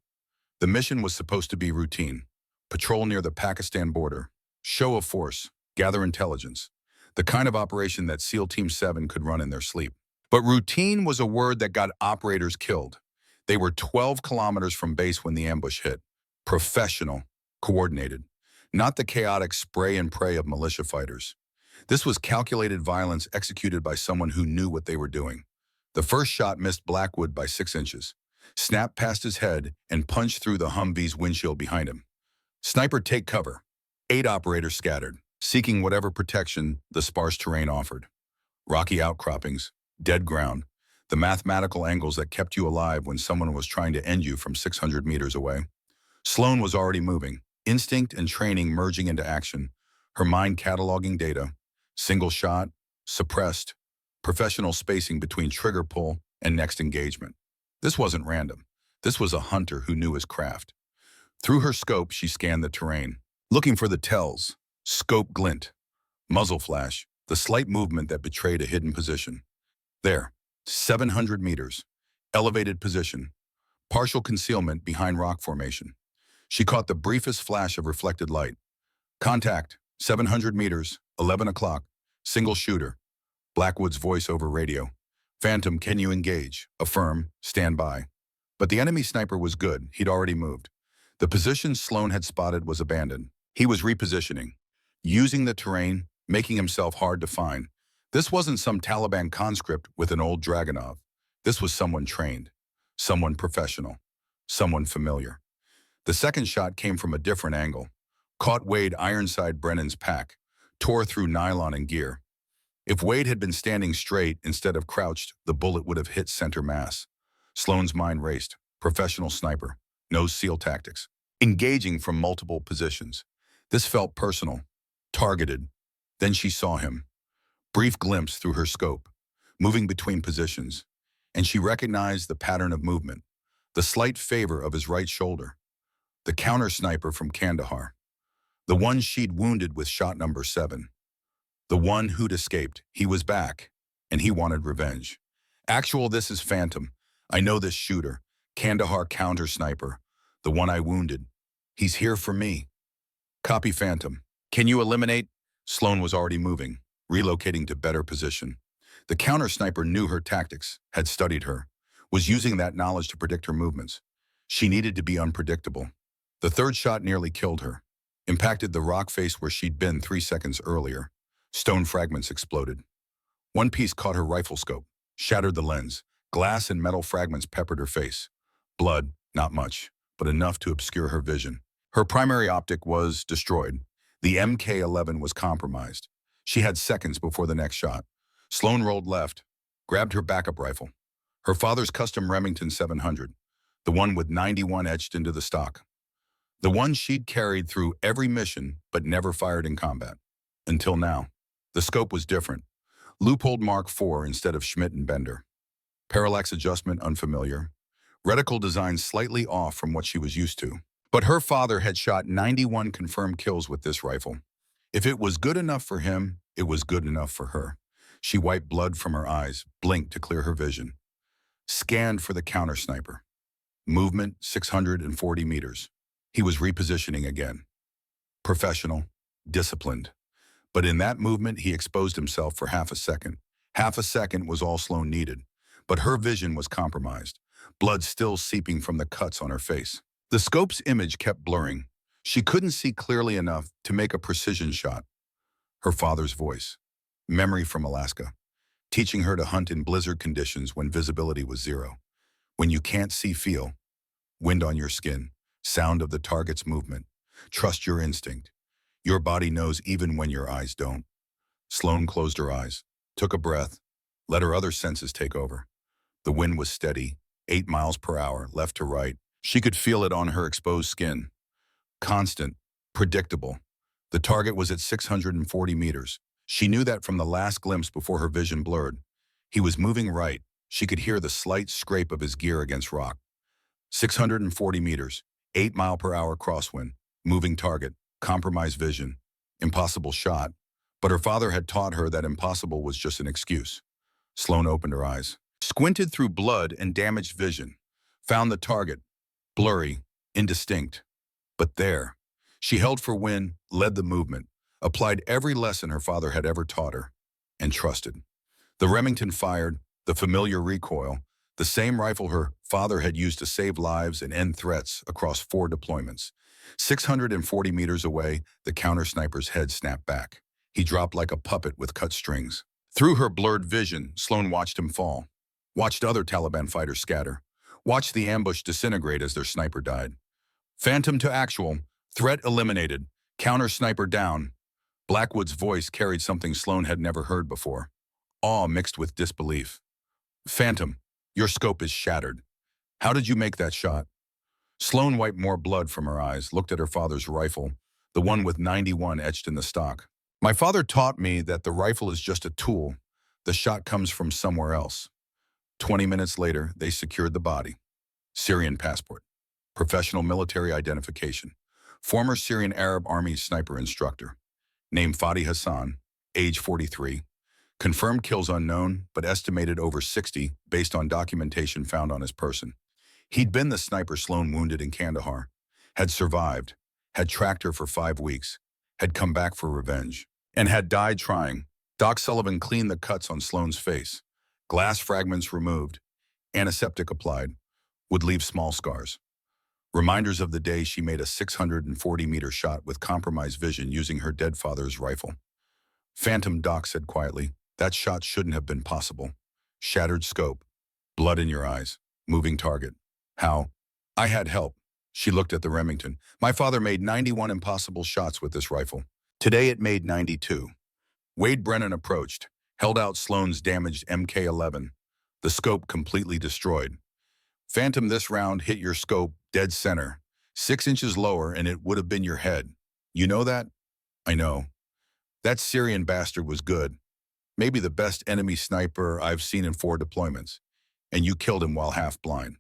the mission was supposed to be routine. Patrol near the Pakistan border. Show of force. Gather intelligence. The kind of operation that SEAL Team 7 could run in their sleep. But routine was a word that got operators killed. They were 12 kilometers from base when the ambush hit. Professional, coordinated. Not the chaotic spray and pray of militia fighters. This was calculated violence executed by someone who knew what they were doing. The first shot missed Blackwood by 6 inches, snapped past his head, and punched through the Humvee's windshield behind him. Sniper, take cover. 8 operators scattered, seeking whatever protection the sparse terrain offered. Rocky outcroppings, dead ground, the mathematical angles that kept you alive when someone was trying to end you from 600 meters away. Sloan was already moving, instinct and training merging into action, her mind cataloging data, single shot, suppressed, professional spacing between trigger pull and next engagement. This wasn't random. This was a hunter who knew his craft. Through her scope, she scanned the terrain, looking for the tells, scope glint, muzzle flash, the slight movement that betrayed a hidden position. There, 700 meters, elevated position, partial concealment behind rock formation. She caught the briefest flash of reflected light. Contact, 700 meters, 11 o'clock, single shooter. Blackwood's voice over radio. Phantom, can you engage? Affirm, stand by. But the enemy sniper was good. He'd already moved. The position Sloan had spotted was abandoned. He was repositioning, using the terrain, making himself hard to find. This wasn't some Taliban conscript with an old Dragunov. This was someone trained, someone professional, someone familiar. The second shot came from a different angle. Caught Wade Ironside Brennan's pack, tore through nylon and gear. If Wade had been standing straight instead of crouched, the bullet would have hit center mass. Sloan's mind raced. Professional sniper, knows SEAL tactics. Engaging from multiple positions. This felt personal, targeted. Then she saw him. Brief glimpse through her scope, moving between positions, and she recognized the pattern of movement, the slight favor of his right shoulder. The counter sniper from Kandahar. The one she'd wounded with shot number 7. The one who'd escaped. He was back, and he wanted revenge. Actual, this is Phantom. I know this shooter. Kandahar counter sniper. The one I wounded. He's here for me. Copy, Phantom. Can you eliminate? Sloan was already moving, relocating to better position. The counter sniper knew her tactics, had studied her, was using that knowledge to predict her movements. She needed to be unpredictable. The third shot nearly killed her. Impacted the rock face where she'd been 3 seconds earlier. Stone fragments exploded. One piece caught her rifle scope, shattered the lens. Glass and metal fragments peppered her face. Blood, not much, but enough to obscure her vision. Her primary optic was destroyed. The MK-11 was compromised. She had seconds before the next shot. Sloan rolled left, grabbed her backup rifle. Her father's custom Remington 700, the one with 91 etched into the stock. The one she'd carried through every mission but never fired in combat. Until now. The scope was different. Loophole Mark IV instead of Schmidt and Bender. Parallax adjustment unfamiliar. Reticle design slightly off from what she was used to. But her father had shot 91 confirmed kills with this rifle. If it was good enough for him, it was good enough for her. She wiped blood from her eyes, blinked to clear her vision. Scanned for the counter sniper. Movement 640 meters. He was repositioning again. Professional, disciplined. But in that movement, he exposed himself for half a second. Half a second was all Sloan needed. But her vision was compromised, blood still seeping from the cuts on her face. The scope's image kept blurring. She couldn't see clearly enough to make a precision shot. Her father's voice. Memory from Alaska, teaching her to hunt in blizzard conditions when visibility was zero. When you can't see, feel. Wind on your skin. Sound of the target's movement. Trust your instinct. Your body knows even when your eyes don't. Sloane closed her eyes, took a breath, let her other senses take over. The wind was steady, 8 miles per hour, left to right. She could feel it on her exposed skin. Constant, predictable. The target was at 640 meters. She knew that from the last glimpse before her vision blurred. He was moving right. She could hear the slight scrape of his gear against rock. 640 meters, 8-mile-per-hour crosswind, moving target, compromised vision, impossible shot. But her father had taught her that impossible was just an excuse. Sloane opened her eyes, squinted through blood and damaged vision, found the target, blurry, indistinct. But there, she held for wind, led the movement, applied every lesson her father had ever taught her, and trusted. The Remington fired, the familiar recoil, the same rifle her father had used to save lives and end threats across 4 deployments. 640 meters away, the counter-sniper's head snapped back. He dropped like a puppet with cut strings. Through her blurred vision, Sloane watched him fall, watched other Taliban fighters scatter, watched the ambush disintegrate as their sniper died. Phantom to actual, threat eliminated, counter-sniper down. Blackwood's voice carried something Sloane had never heard before, awe mixed with disbelief. Phantom, your scope is shattered. How did you make that shot? Sloane wiped more blood from her eyes, looked at her father's rifle, the one with 91 etched in the stock. My father taught me that the rifle is just a tool. The shot comes from somewhere else. 20 minutes later, they secured the body. Syrian passport. Professional military identification. Former Syrian Arab Army sniper instructor. Name Fadi Hassan, age 43. Confirmed kills unknown, but estimated over 60 based on documentation found on his person. He'd been the sniper Sloane wounded in Kandahar, had survived, had tracked her for 5 weeks, had come back for revenge, and had died trying. Doc Sullivan cleaned the cuts on Sloane's face. Glass fragments removed, antiseptic applied, would leave small scars. Reminders of the day she made a 640-meter shot with compromised vision using her dead father's rifle. Phantom, Doc said quietly, that shot shouldn't have been possible. Shattered scope, blood in your eyes, moving target. How? I had help. She looked at the Remington. My father made 91 impossible shots with this rifle. Today it made 92. Wade Brennan approached, held out Sloane's damaged MK-11, the scope completely destroyed. Phantom, this round hit your scope dead center, 6 inches lower, and it would have been your head. You know that? I know. That Syrian bastard was good. Maybe the best enemy sniper I've seen in 4 deployments. And you killed him while half blind.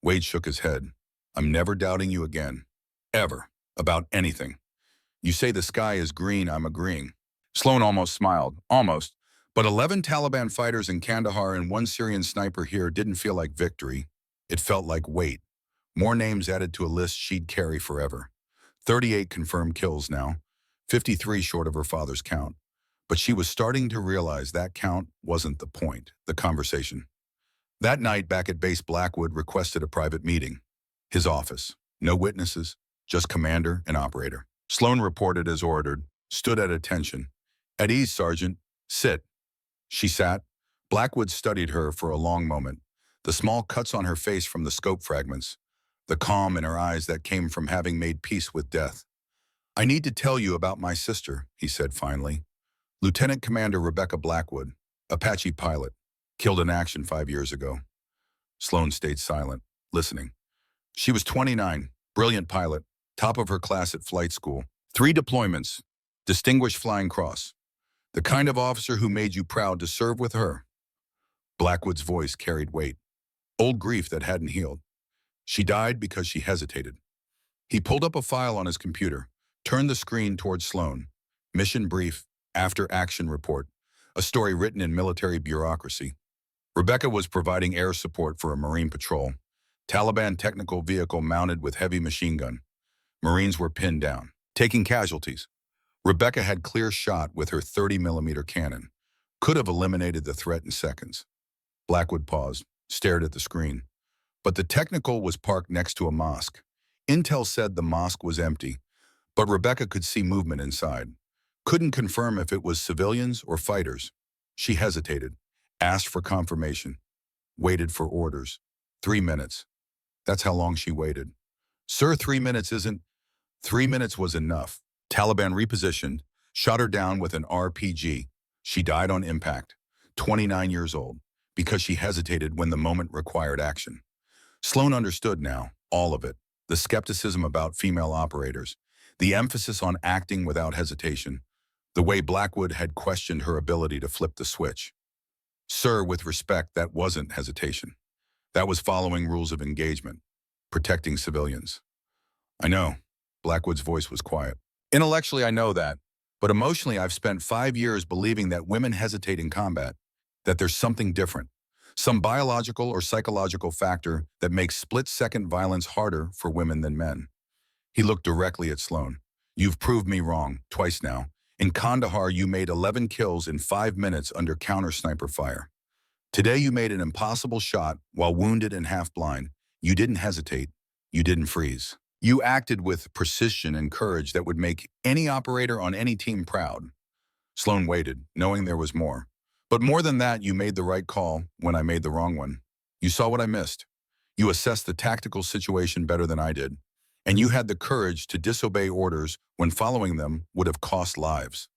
Wade shook his head. I'm never doubting you again. Ever. About anything. You say the sky is green, I'm agreeing. Sloane almost smiled. Almost. But 11 Taliban fighters in Kandahar and 1 Syrian sniper here didn't feel like victory. It felt like weight. More names added to a list she'd carry forever. 38 confirmed kills now. 53 short of her father's count. But she was starting to realize that count wasn't the point, the conversation. That night, back at base, Blackwood requested a private meeting. His office. No witnesses, just commander and operator. Sloane reported as ordered, stood at attention. At ease, Sergeant. Sit. She sat. Blackwood studied her for a long moment. The small cuts on her face from the scope fragments. The calm in her eyes that came from having made peace with death. I need to tell you about my sister, he said finally. Lieutenant Commander Rebecca Blackwood, Apache pilot, killed in action 5 years ago. Sloane stayed silent, listening. She was 29, brilliant pilot, top of her class at flight school. 3 deployments, Distinguished Flying Cross. The kind of officer who made you proud to serve with her. Blackwood's voice carried weight. Old grief that hadn't healed. She died because she hesitated. He pulled up a file on his computer, turned the screen towards Sloane. Mission brief, after-action report, a story written in military bureaucracy. Rebecca was providing air support for a Marine patrol. Taliban technical vehicle mounted with heavy machine gun. Marines were pinned down, taking casualties. Rebecca had clear shot with her 30mm cannon. Could have eliminated the threat in seconds. Blackwood paused, stared at the screen. But the technical was parked next to a mosque. Intel said the mosque was empty, but Rebecca could see movement inside. Couldn't confirm if it was civilians or fighters. She hesitated, asked for confirmation, waited for orders. 3 minutes. That's how long she waited. Sir, 3 minutes isn't. 3 minutes was enough. Taliban repositioned, shot her down with an RPG. She died on impact, 29 years old, because she hesitated when the moment required action. Sloan understood now, all of it. The skepticism about female operators, the emphasis on acting without hesitation, the way Blackwood had questioned her ability to flip the switch. Sir, with respect, that wasn't hesitation. That was following rules of engagement, protecting civilians. I know. Blackwood's voice was quiet. Intellectually, I know that. But emotionally, I've spent 5 years believing that women hesitate in combat, that there's something different, some biological or psychological factor that makes split-second violence harder for women than men. He looked directly at Sloan. You've proved me wrong, twice now. In Kandahar, you made 11 kills in 5 minutes under counter-sniper fire. Today, you made an impossible shot while wounded and half-blind. You didn't hesitate. You didn't freeze. You acted with precision and courage that would make any operator on any team proud. Sloan waited, knowing there was more. But more than that, you made the right call when I made the wrong one. You saw what I missed. You assessed the tactical situation better than I did. And you had the courage to disobey orders when following them would have cost lives.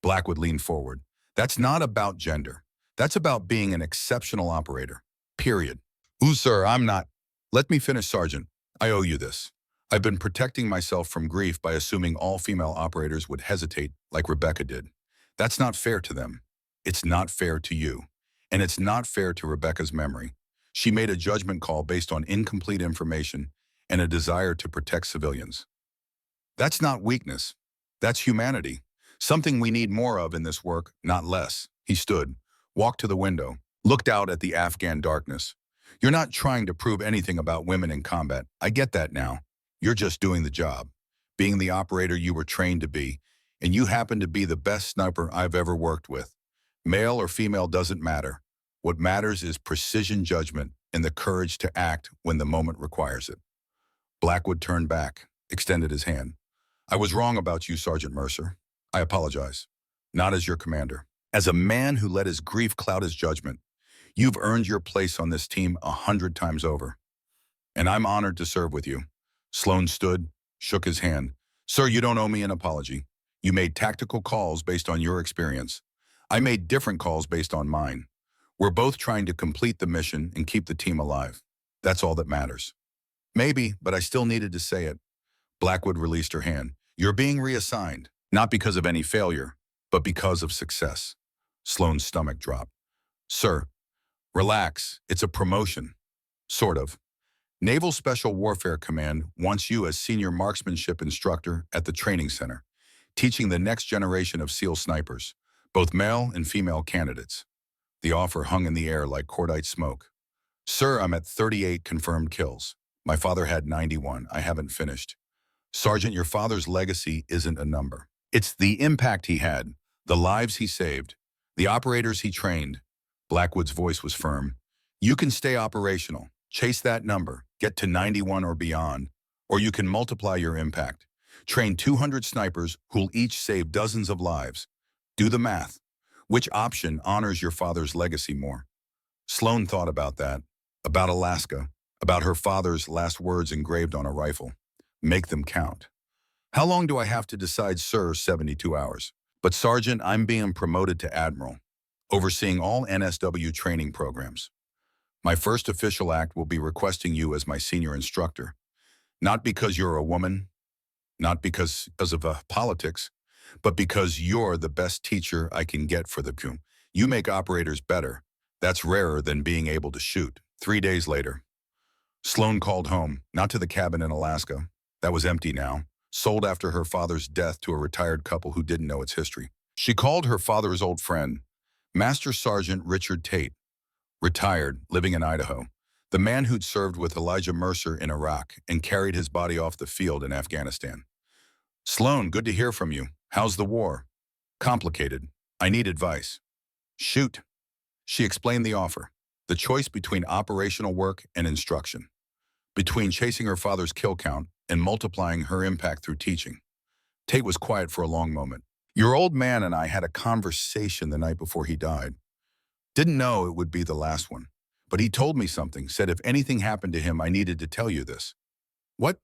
Blackwood leaned forward. That's not about gender. That's about being an exceptional operator. Period. Ooh, sir, I'm not. Let me finish, Sergeant. I owe you this. I've been protecting myself from grief by assuming all female operators would hesitate like Rebecca did. That's not fair to them. It's not fair to you. And it's not fair to Rebecca's memory. She made a judgment call based on incomplete information and a desire to protect civilians. That's not weakness. That's humanity. Something we need more of in this work, not less. He stood, walked to the window, looked out at the Afghan darkness. You're not trying to prove anything about women in combat. I get that now. You're just doing the job, being the operator you were trained to be, and you happen to be the best sniper I've ever worked with. Male or female doesn't matter. What matters is precision judgment and the courage to act when the moment requires it. Blackwood turned back, extended his hand. I was wrong about you, Sergeant Mercer. I apologize. Not as your commander. As a man who let his grief cloud his judgment, you've earned your place on this team 100 times over. And I'm honored to serve with you. Sloan stood, shook his hand. Sir, you don't owe me an apology. You made tactical calls based on your experience. I made different calls based on mine. We're both trying to complete the mission and keep the team alive. That's all that matters. Maybe, but I still needed to say it. Blackwood released her hand. You're being reassigned, not because of any failure, but because of success. Sloan's stomach dropped. Sir, relax. It's a promotion. Sort of. Naval Special Warfare Command wants you as senior marksmanship instructor at the training center, teaching the next generation of SEAL snipers, both male and female candidates. The offer hung in the air like cordite smoke. Sir, I'm at 38 confirmed kills. My father had 91. I haven't finished. Sergeant, your father's legacy isn't a number. It's the impact he had, the lives he saved, the operators he trained. Blackwood's voice was firm. You can stay operational. Chase that number, get to 91 or beyond, or you can multiply your impact. Train 200 snipers who'll each save dozens of lives. Do the math. Which option honors your father's legacy more? Sloan thought about that, about Alaska, about her father's last words engraved on a rifle. Make them count. How long do I have to decide, sir? 72 hours. But Sergeant, I'm being promoted to Admiral, overseeing all NSW training programs. My first official act will be requesting you as my senior instructor. Not because you're a woman, not because of politics, but because you're the best teacher I can get for the crew. You make operators better. That's rarer than being able to shoot. 3 days later, Sloan called home, not to the cabin in Alaska. That was empty now, sold after her father's death to a retired couple who didn't know its history. She called her father's old friend, Master Sergeant Richard Tate, retired, living in Idaho, the man who'd served with Elijah Mercer in Iraq and carried his body off the field in Afghanistan. Sloan, good to hear from you. How's the war? Complicated. I need advice. Shoot. She explained the offer, the choice between operational work and instruction, between chasing her father's kill count and multiplying her impact through teaching. Tate was quiet for a long moment. Your old man and I had a conversation the night before he died. Didn't know it would be the last one. But he told me something, said if anything happened to him, I needed to tell you this. What?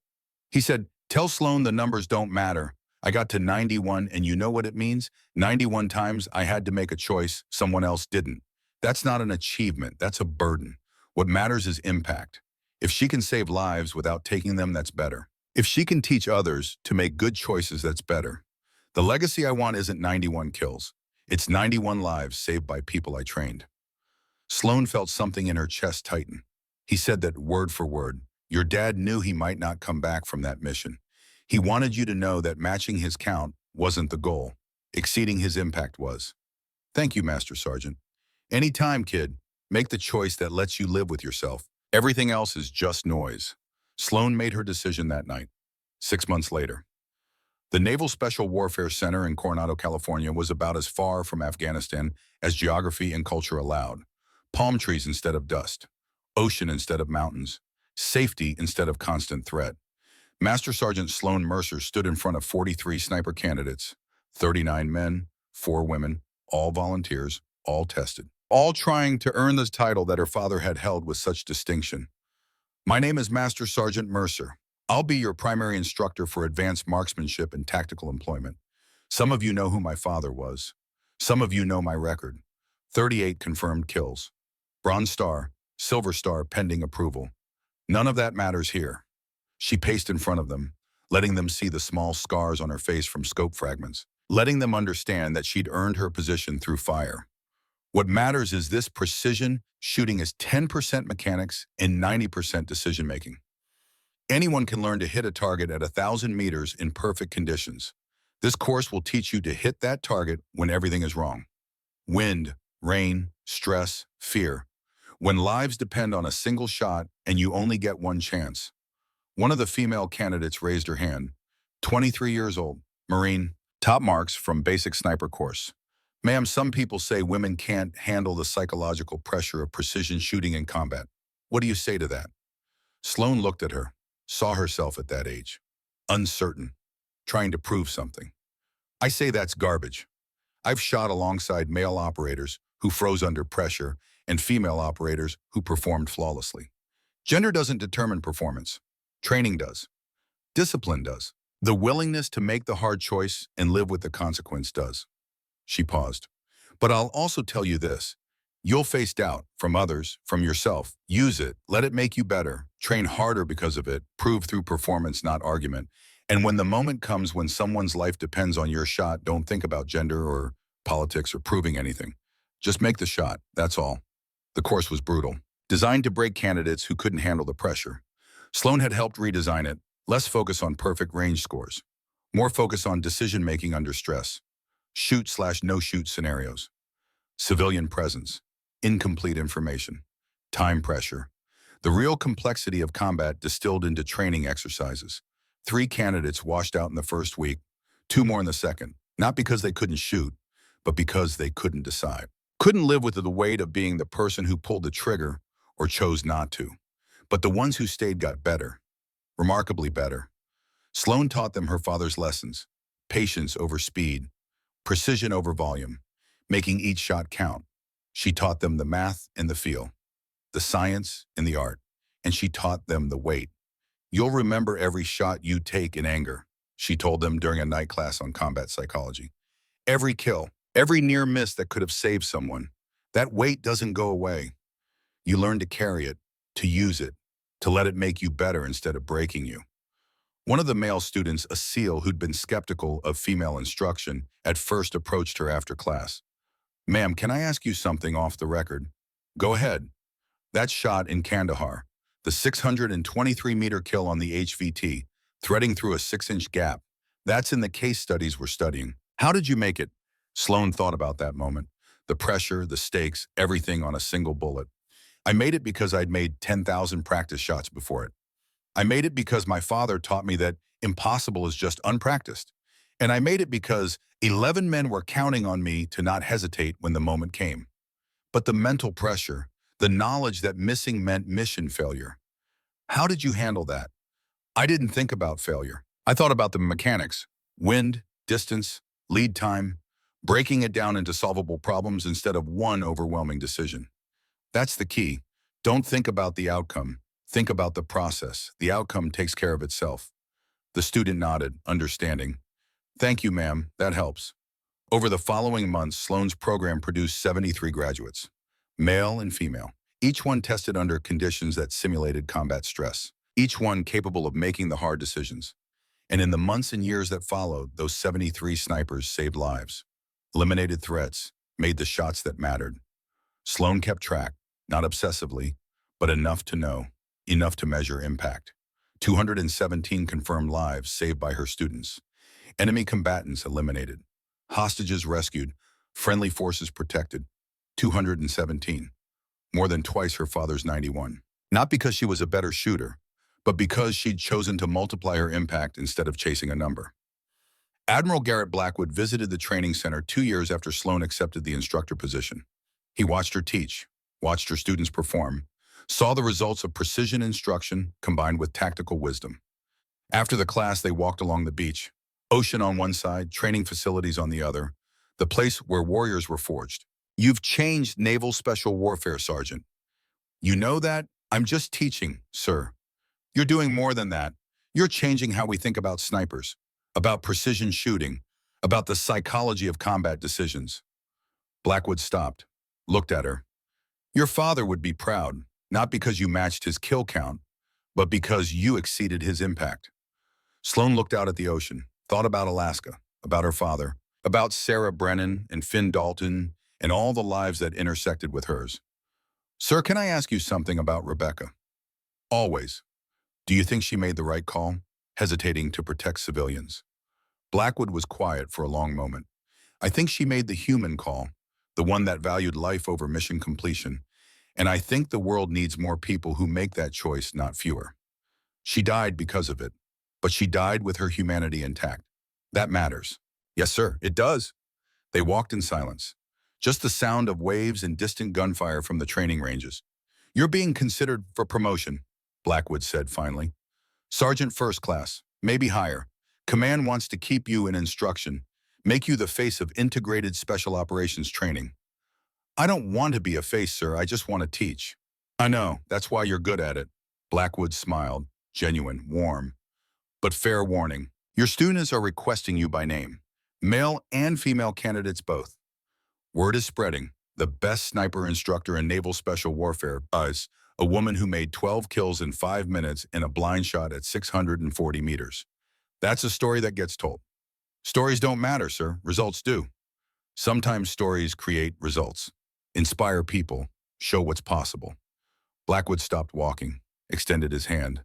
He said, tell Sloan the numbers don't matter. I got to 91, and you know what it means? 91 times I had to make a choice, someone else didn't. That's not an achievement, that's a burden. What matters is impact. If she can save lives without taking them, that's better. If she can teach others to make good choices, that's better. The legacy I want isn't 91 kills. It's 91 lives saved by people I trained. Sloan felt something in her chest tighten. He said that word for word. Your dad knew he might not come back from that mission. He wanted you to know that matching his count wasn't the goal. Exceeding his impact was. Thank you, Master Sergeant. Anytime, kid, make the choice that lets you live with yourself. Everything else is just noise. Sloan made her decision that night. 6 months later. The Naval Special Warfare Center in Coronado, California was about as far from Afghanistan as geography and culture allowed. Palm trees instead of dust. Ocean instead of mountains. Safety instead of constant threat. Master Sergeant Sloan Mercer stood in front of 43 sniper candidates, 39 men, 4 women, all volunteers, all tested, all trying to earn the title that her father had held with such distinction. My name is Master Sergeant Mercer. I'll be your primary instructor for advanced marksmanship and tactical employment. Some of you know who my father was. Some of you know my record. 38 confirmed kills. Bronze Star, Silver Star pending approval. None of that matters here. She paced in front of them, letting them see the small scars on her face from scope fragments, letting them understand that she'd earned her position through fire. What matters is this precision shooting is 10% mechanics and 90% decision-making. Anyone can learn to hit a target at 1,000 meters in perfect conditions. This course will teach you to hit that target when everything is wrong. Wind, rain, stress, fear. When lives depend on a single shot and you only get one chance. One of the female candidates raised her hand. 23 years old, Marine, top marks from basic sniper course. Ma'am, some people say women can't handle the psychological pressure of precision shooting in combat. What do you say to that? Sloan looked at her, saw herself at that age. Uncertain, trying to prove something. I say that's garbage. I've shot alongside male operators who froze under pressure and female operators who performed flawlessly. Gender doesn't determine performance. Training does. Discipline does. The willingness to make the hard choice and live with the consequence does. She paused. But I'll also tell you this. You'll face doubt from others, from yourself. Use it. Let it make you better. Train harder because of it. Prove through performance, not argument. And when the moment comes when someone's life depends on your shot, don't think about gender or politics or proving anything. Just make the shot. That's all. The course was brutal. Designed to break candidates who couldn't handle the pressure. Sloan had helped redesign it. Less focus on perfect range scores. More focus on decision-making under stress. Shoot/no-shoot scenarios. Civilian presence. Incomplete information. Time pressure. The real complexity of combat distilled into training exercises. 3 candidates washed out in the first week, 2 more in the second. Not because they couldn't shoot, but because they couldn't decide. Couldn't live with the weight of being the person who pulled the trigger or chose not to. But the ones who stayed got better. Remarkably better. Sloan taught them her father's lessons. Patience over speed. Precision over volume. Making each shot count. She taught them the math and the feel. The science and the art. And she taught them the weight. You'll remember every shot you take in anger, she told them during a night class on combat psychology. Every kill, every near miss that could have saved someone. That weight doesn't go away. You learn to carry it, to use it, to let it make you better instead of breaking you. One of the male students, a SEAL who'd been skeptical of female instruction, at first approached her after class. Ma'am, can I ask you something off the record? Go ahead. That shot in Kandahar, the 623-meter kill on the HVT, threading through a 6-inch gap, that's in the case studies we're studying. How did you make it? Sloan thought about that moment. The pressure, the stakes, everything on a single bullet. I made it because I'd made 10,000 practice shots before it. I made it because my father taught me that impossible is just unpracticed. And I made it because 11 men were counting on me to not hesitate when the moment came. But the mental pressure, the knowledge that missing meant mission failure. How did you handle that? I didn't think about failure. I thought about the mechanics. Wind, distance, lead time, breaking it down into solvable problems instead of one overwhelming decision. That's the key. Don't think about the outcome. Think about the process. The outcome takes care of itself. The student nodded, understanding. Thank you, ma'am. That helps. Over the following months, Sloan's program produced 73 graduates, male and female. Each one tested under conditions that simulated combat stress. Each one capable of making the hard decisions. And in the months and years that followed, those 73 snipers saved lives, eliminated threats, made the shots that mattered. Sloan kept track, not obsessively, but enough to know, enough to measure impact. 217 confirmed lives saved by her students. Enemy combatants eliminated. Hostages rescued. Friendly forces protected. 217. More than twice her father's 91. Not because she was a better shooter, but because she'd chosen to multiply her impact instead of chasing a number. Admiral Garrett Blackwood visited the training center 2 years after Sloan accepted the instructor position. He watched her teach, watched her students perform, saw the results of precision instruction combined with tactical wisdom. After the class, they walked along the beach, ocean on one side, training facilities on the other, the place where warriors were forged. You've changed Naval Special Warfare, Sergeant. You know that? I'm just teaching, sir. You're doing more than that. You're changing how we think about snipers, about precision shooting, about the psychology of combat decisions. Blackwood stopped, looked at her. Your father would be proud, not because you matched his kill count, but because you exceeded his impact. Sloan looked out at the ocean, thought about Alaska, about her father, about Sarah Brennan and Finn Dalton, and all the lives that intersected with hers. Sir, can I ask you something about Rebecca? Always. Do you think she made the right call, hesitating to protect civilians? Blackwood was quiet for a long moment. I think she made the human call, the one that valued life over mission completion, and I think the world needs more people who make that choice, not fewer. She died because of it, but she died with her humanity intact. That matters. Yes, sir, it does. They walked in silence. Just the sound of waves and distant gunfire from the training ranges. You're being considered for promotion, Blackwood said finally. Sergeant First Class, maybe higher. Command wants to keep you in instruction, make you the face of integrated special operations training. I don't want to be a face, sir. I just want to teach. I know, that's why you're good at it. Blackwood smiled, genuine, warm. But fair warning, your students are requesting you by name. Male and female candidates both. Word is spreading. The best sniper instructor in Naval Special Warfare is a woman who made 12 kills in 5 minutes in a blind shot at 640 meters. That's a story that gets told. Stories don't matter, sir. Results do. Sometimes stories create results, inspire people, show what's possible. Blackwood stopped walking, extended his hand.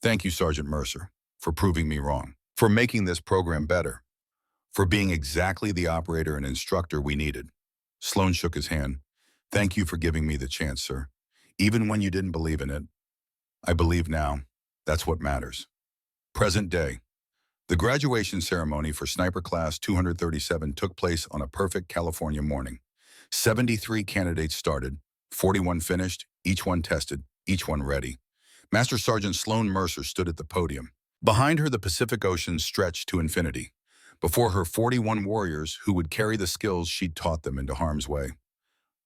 Thank you, Sergeant Mercer, for proving me wrong, for making this program better, for being exactly the operator and instructor we needed. Sloan shook his hand. Thank you for giving me the chance, sir. Even when you didn't believe in it, I believe now. That's what matters. Present day. The graduation ceremony for Sniper Class 237 took place on a perfect California morning. 73 candidates started, 41 finished, each one tested, each one ready. Master Sergeant Sloan Mercer stood at the podium. Behind her, the Pacific Ocean stretched to infinity. Before her, 41 warriors who would carry the skills she'd taught them into harm's way.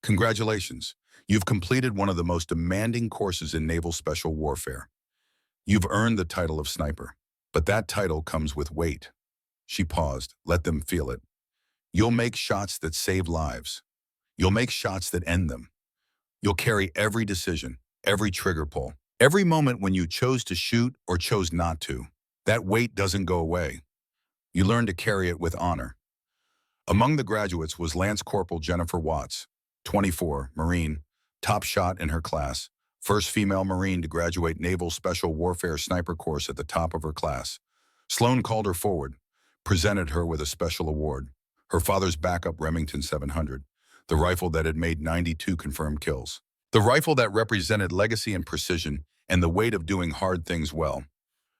Congratulations. You've completed one of the most demanding courses in Naval Special Warfare. You've earned the title of sniper, but that title comes with weight. She paused, let them feel it. You'll make shots that save lives. You'll make shots that end them. You'll carry every decision, every trigger pull, every moment when you chose to shoot or chose not to. That weight doesn't go away. You learn to carry it with honor. Among the graduates was Lance Corporal Jennifer Watts, 24, Marine, top shot in her class, first female Marine to graduate Naval Special Warfare Sniper course at the top of her class. Sloan called her forward, presented her with a special award, her father's backup Remington 700, the rifle that had made 92 confirmed kills. The rifle that represented legacy and precision and the weight of doing hard things well.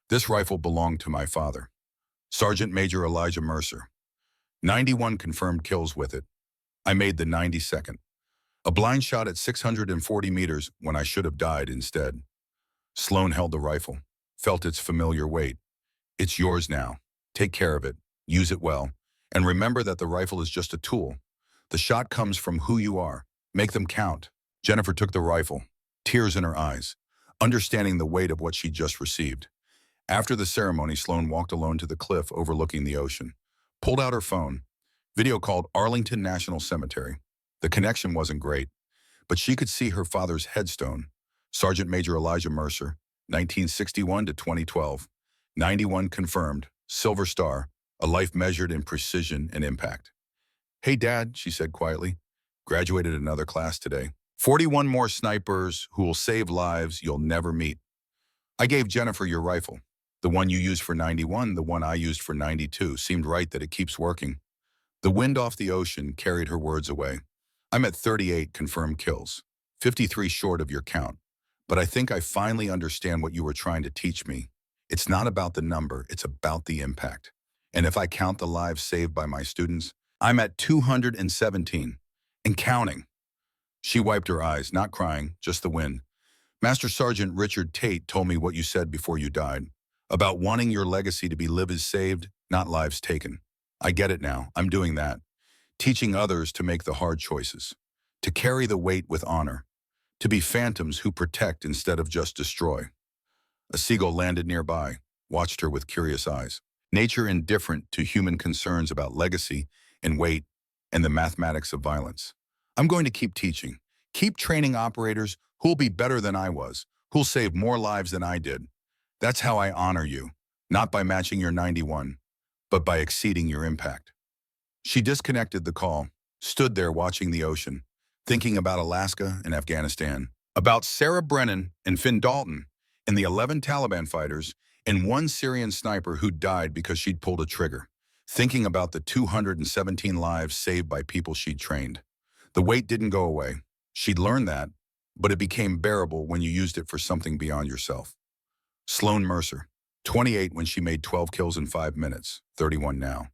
This rifle belonged to my father, Sergeant Major Elijah Mercer. 91 confirmed kills with it. I made the 92nd. A blind shot at 640 meters when I should have died instead. Sloan held the rifle, felt its familiar weight. It's yours now. Take care of it. Use it well. And remember that the rifle is just a tool. The shot comes from who you are. Make them count. Jennifer took the rifle, tears in her eyes, understanding the weight of what she just received. After the ceremony, Sloan walked alone to the cliff overlooking the ocean, pulled out her phone, video called Arlington National Cemetery. The connection wasn't great, but she could see her father's headstone, Sergeant Major Elijah Mercer, 1961 to 2012, 91 confirmed, Silver Star, a life measured in precision and impact. "Hey, Dad," she said quietly, "graduated another class today. 41 more snipers who will save lives you'll never meet. I gave Jennifer your rifle. The one you used for 91, the one I used for 92. Seemed right that it keeps working." The wind off the ocean carried her words away. "I'm at 38 confirmed kills, 53 short of your count. But I think I finally understand what you were trying to teach me. It's not about the number, it's about the impact. And if I count the lives saved by my students, I'm at 217 and counting." She wiped her eyes, not crying, just the wind. "Master Sergeant Richard Tate told me what you said before you died, about wanting your legacy to be lives saved, not lives taken. I get it now. I'm doing that. Teaching others to make the hard choices, to carry the weight with honor, to be phantoms who protect instead of just destroy." A seagull landed nearby, watched her with curious eyes. Nature indifferent to human concerns about legacy and weight and the mathematics of violence. "I'm going to keep teaching, keep training operators who'll be better than I was, who'll save more lives than I did. That's how I honor you, not by matching your 91, but by exceeding your impact." She disconnected the call, stood there watching the ocean, thinking about Alaska and Afghanistan, about Sarah Brennan and Finn Dalton, and the 11 Taliban fighters, and one Syrian sniper who died because she'd pulled a trigger, thinking about the 217 lives saved by people she'd trained. The weight didn't go away. She'd learned that, but it became bearable when you used it for something beyond yourself. Sloan Mercer, 28 when she made 12 kills in 5 minutes, 31 now.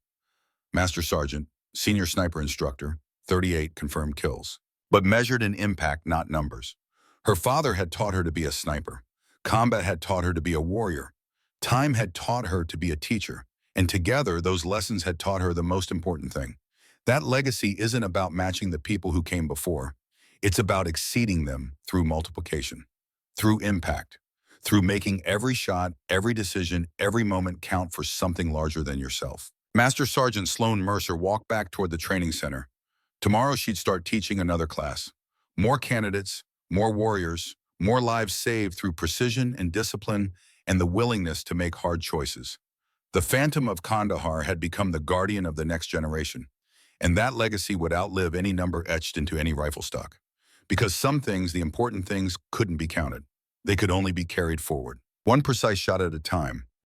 Master Sergeant, Senior Sniper Instructor, 38 confirmed kills, but measured in impact, not numbers. Her father had taught her to be a sniper. Combat had taught her to be a warrior. Time had taught her to be a teacher. And together, those lessons had taught her the most important thing. That legacy isn't about matching the people who came before. It's about exceeding them through multiplication, through impact, through making every shot, every decision, every moment count for something larger than yourself. Master Sergeant Sloan Mercer walked back toward the training center. Tomorrow she'd start teaching another class. More candidates, more warriors, more lives saved through precision and discipline and the willingness to make hard choices. The Phantom of Kandahar had become the guardian of the next generation, and that legacy would outlive any number etched into any rifle stock. Because some things, the important things, couldn't be counted. They could only be carried forward, one precise shot at a time,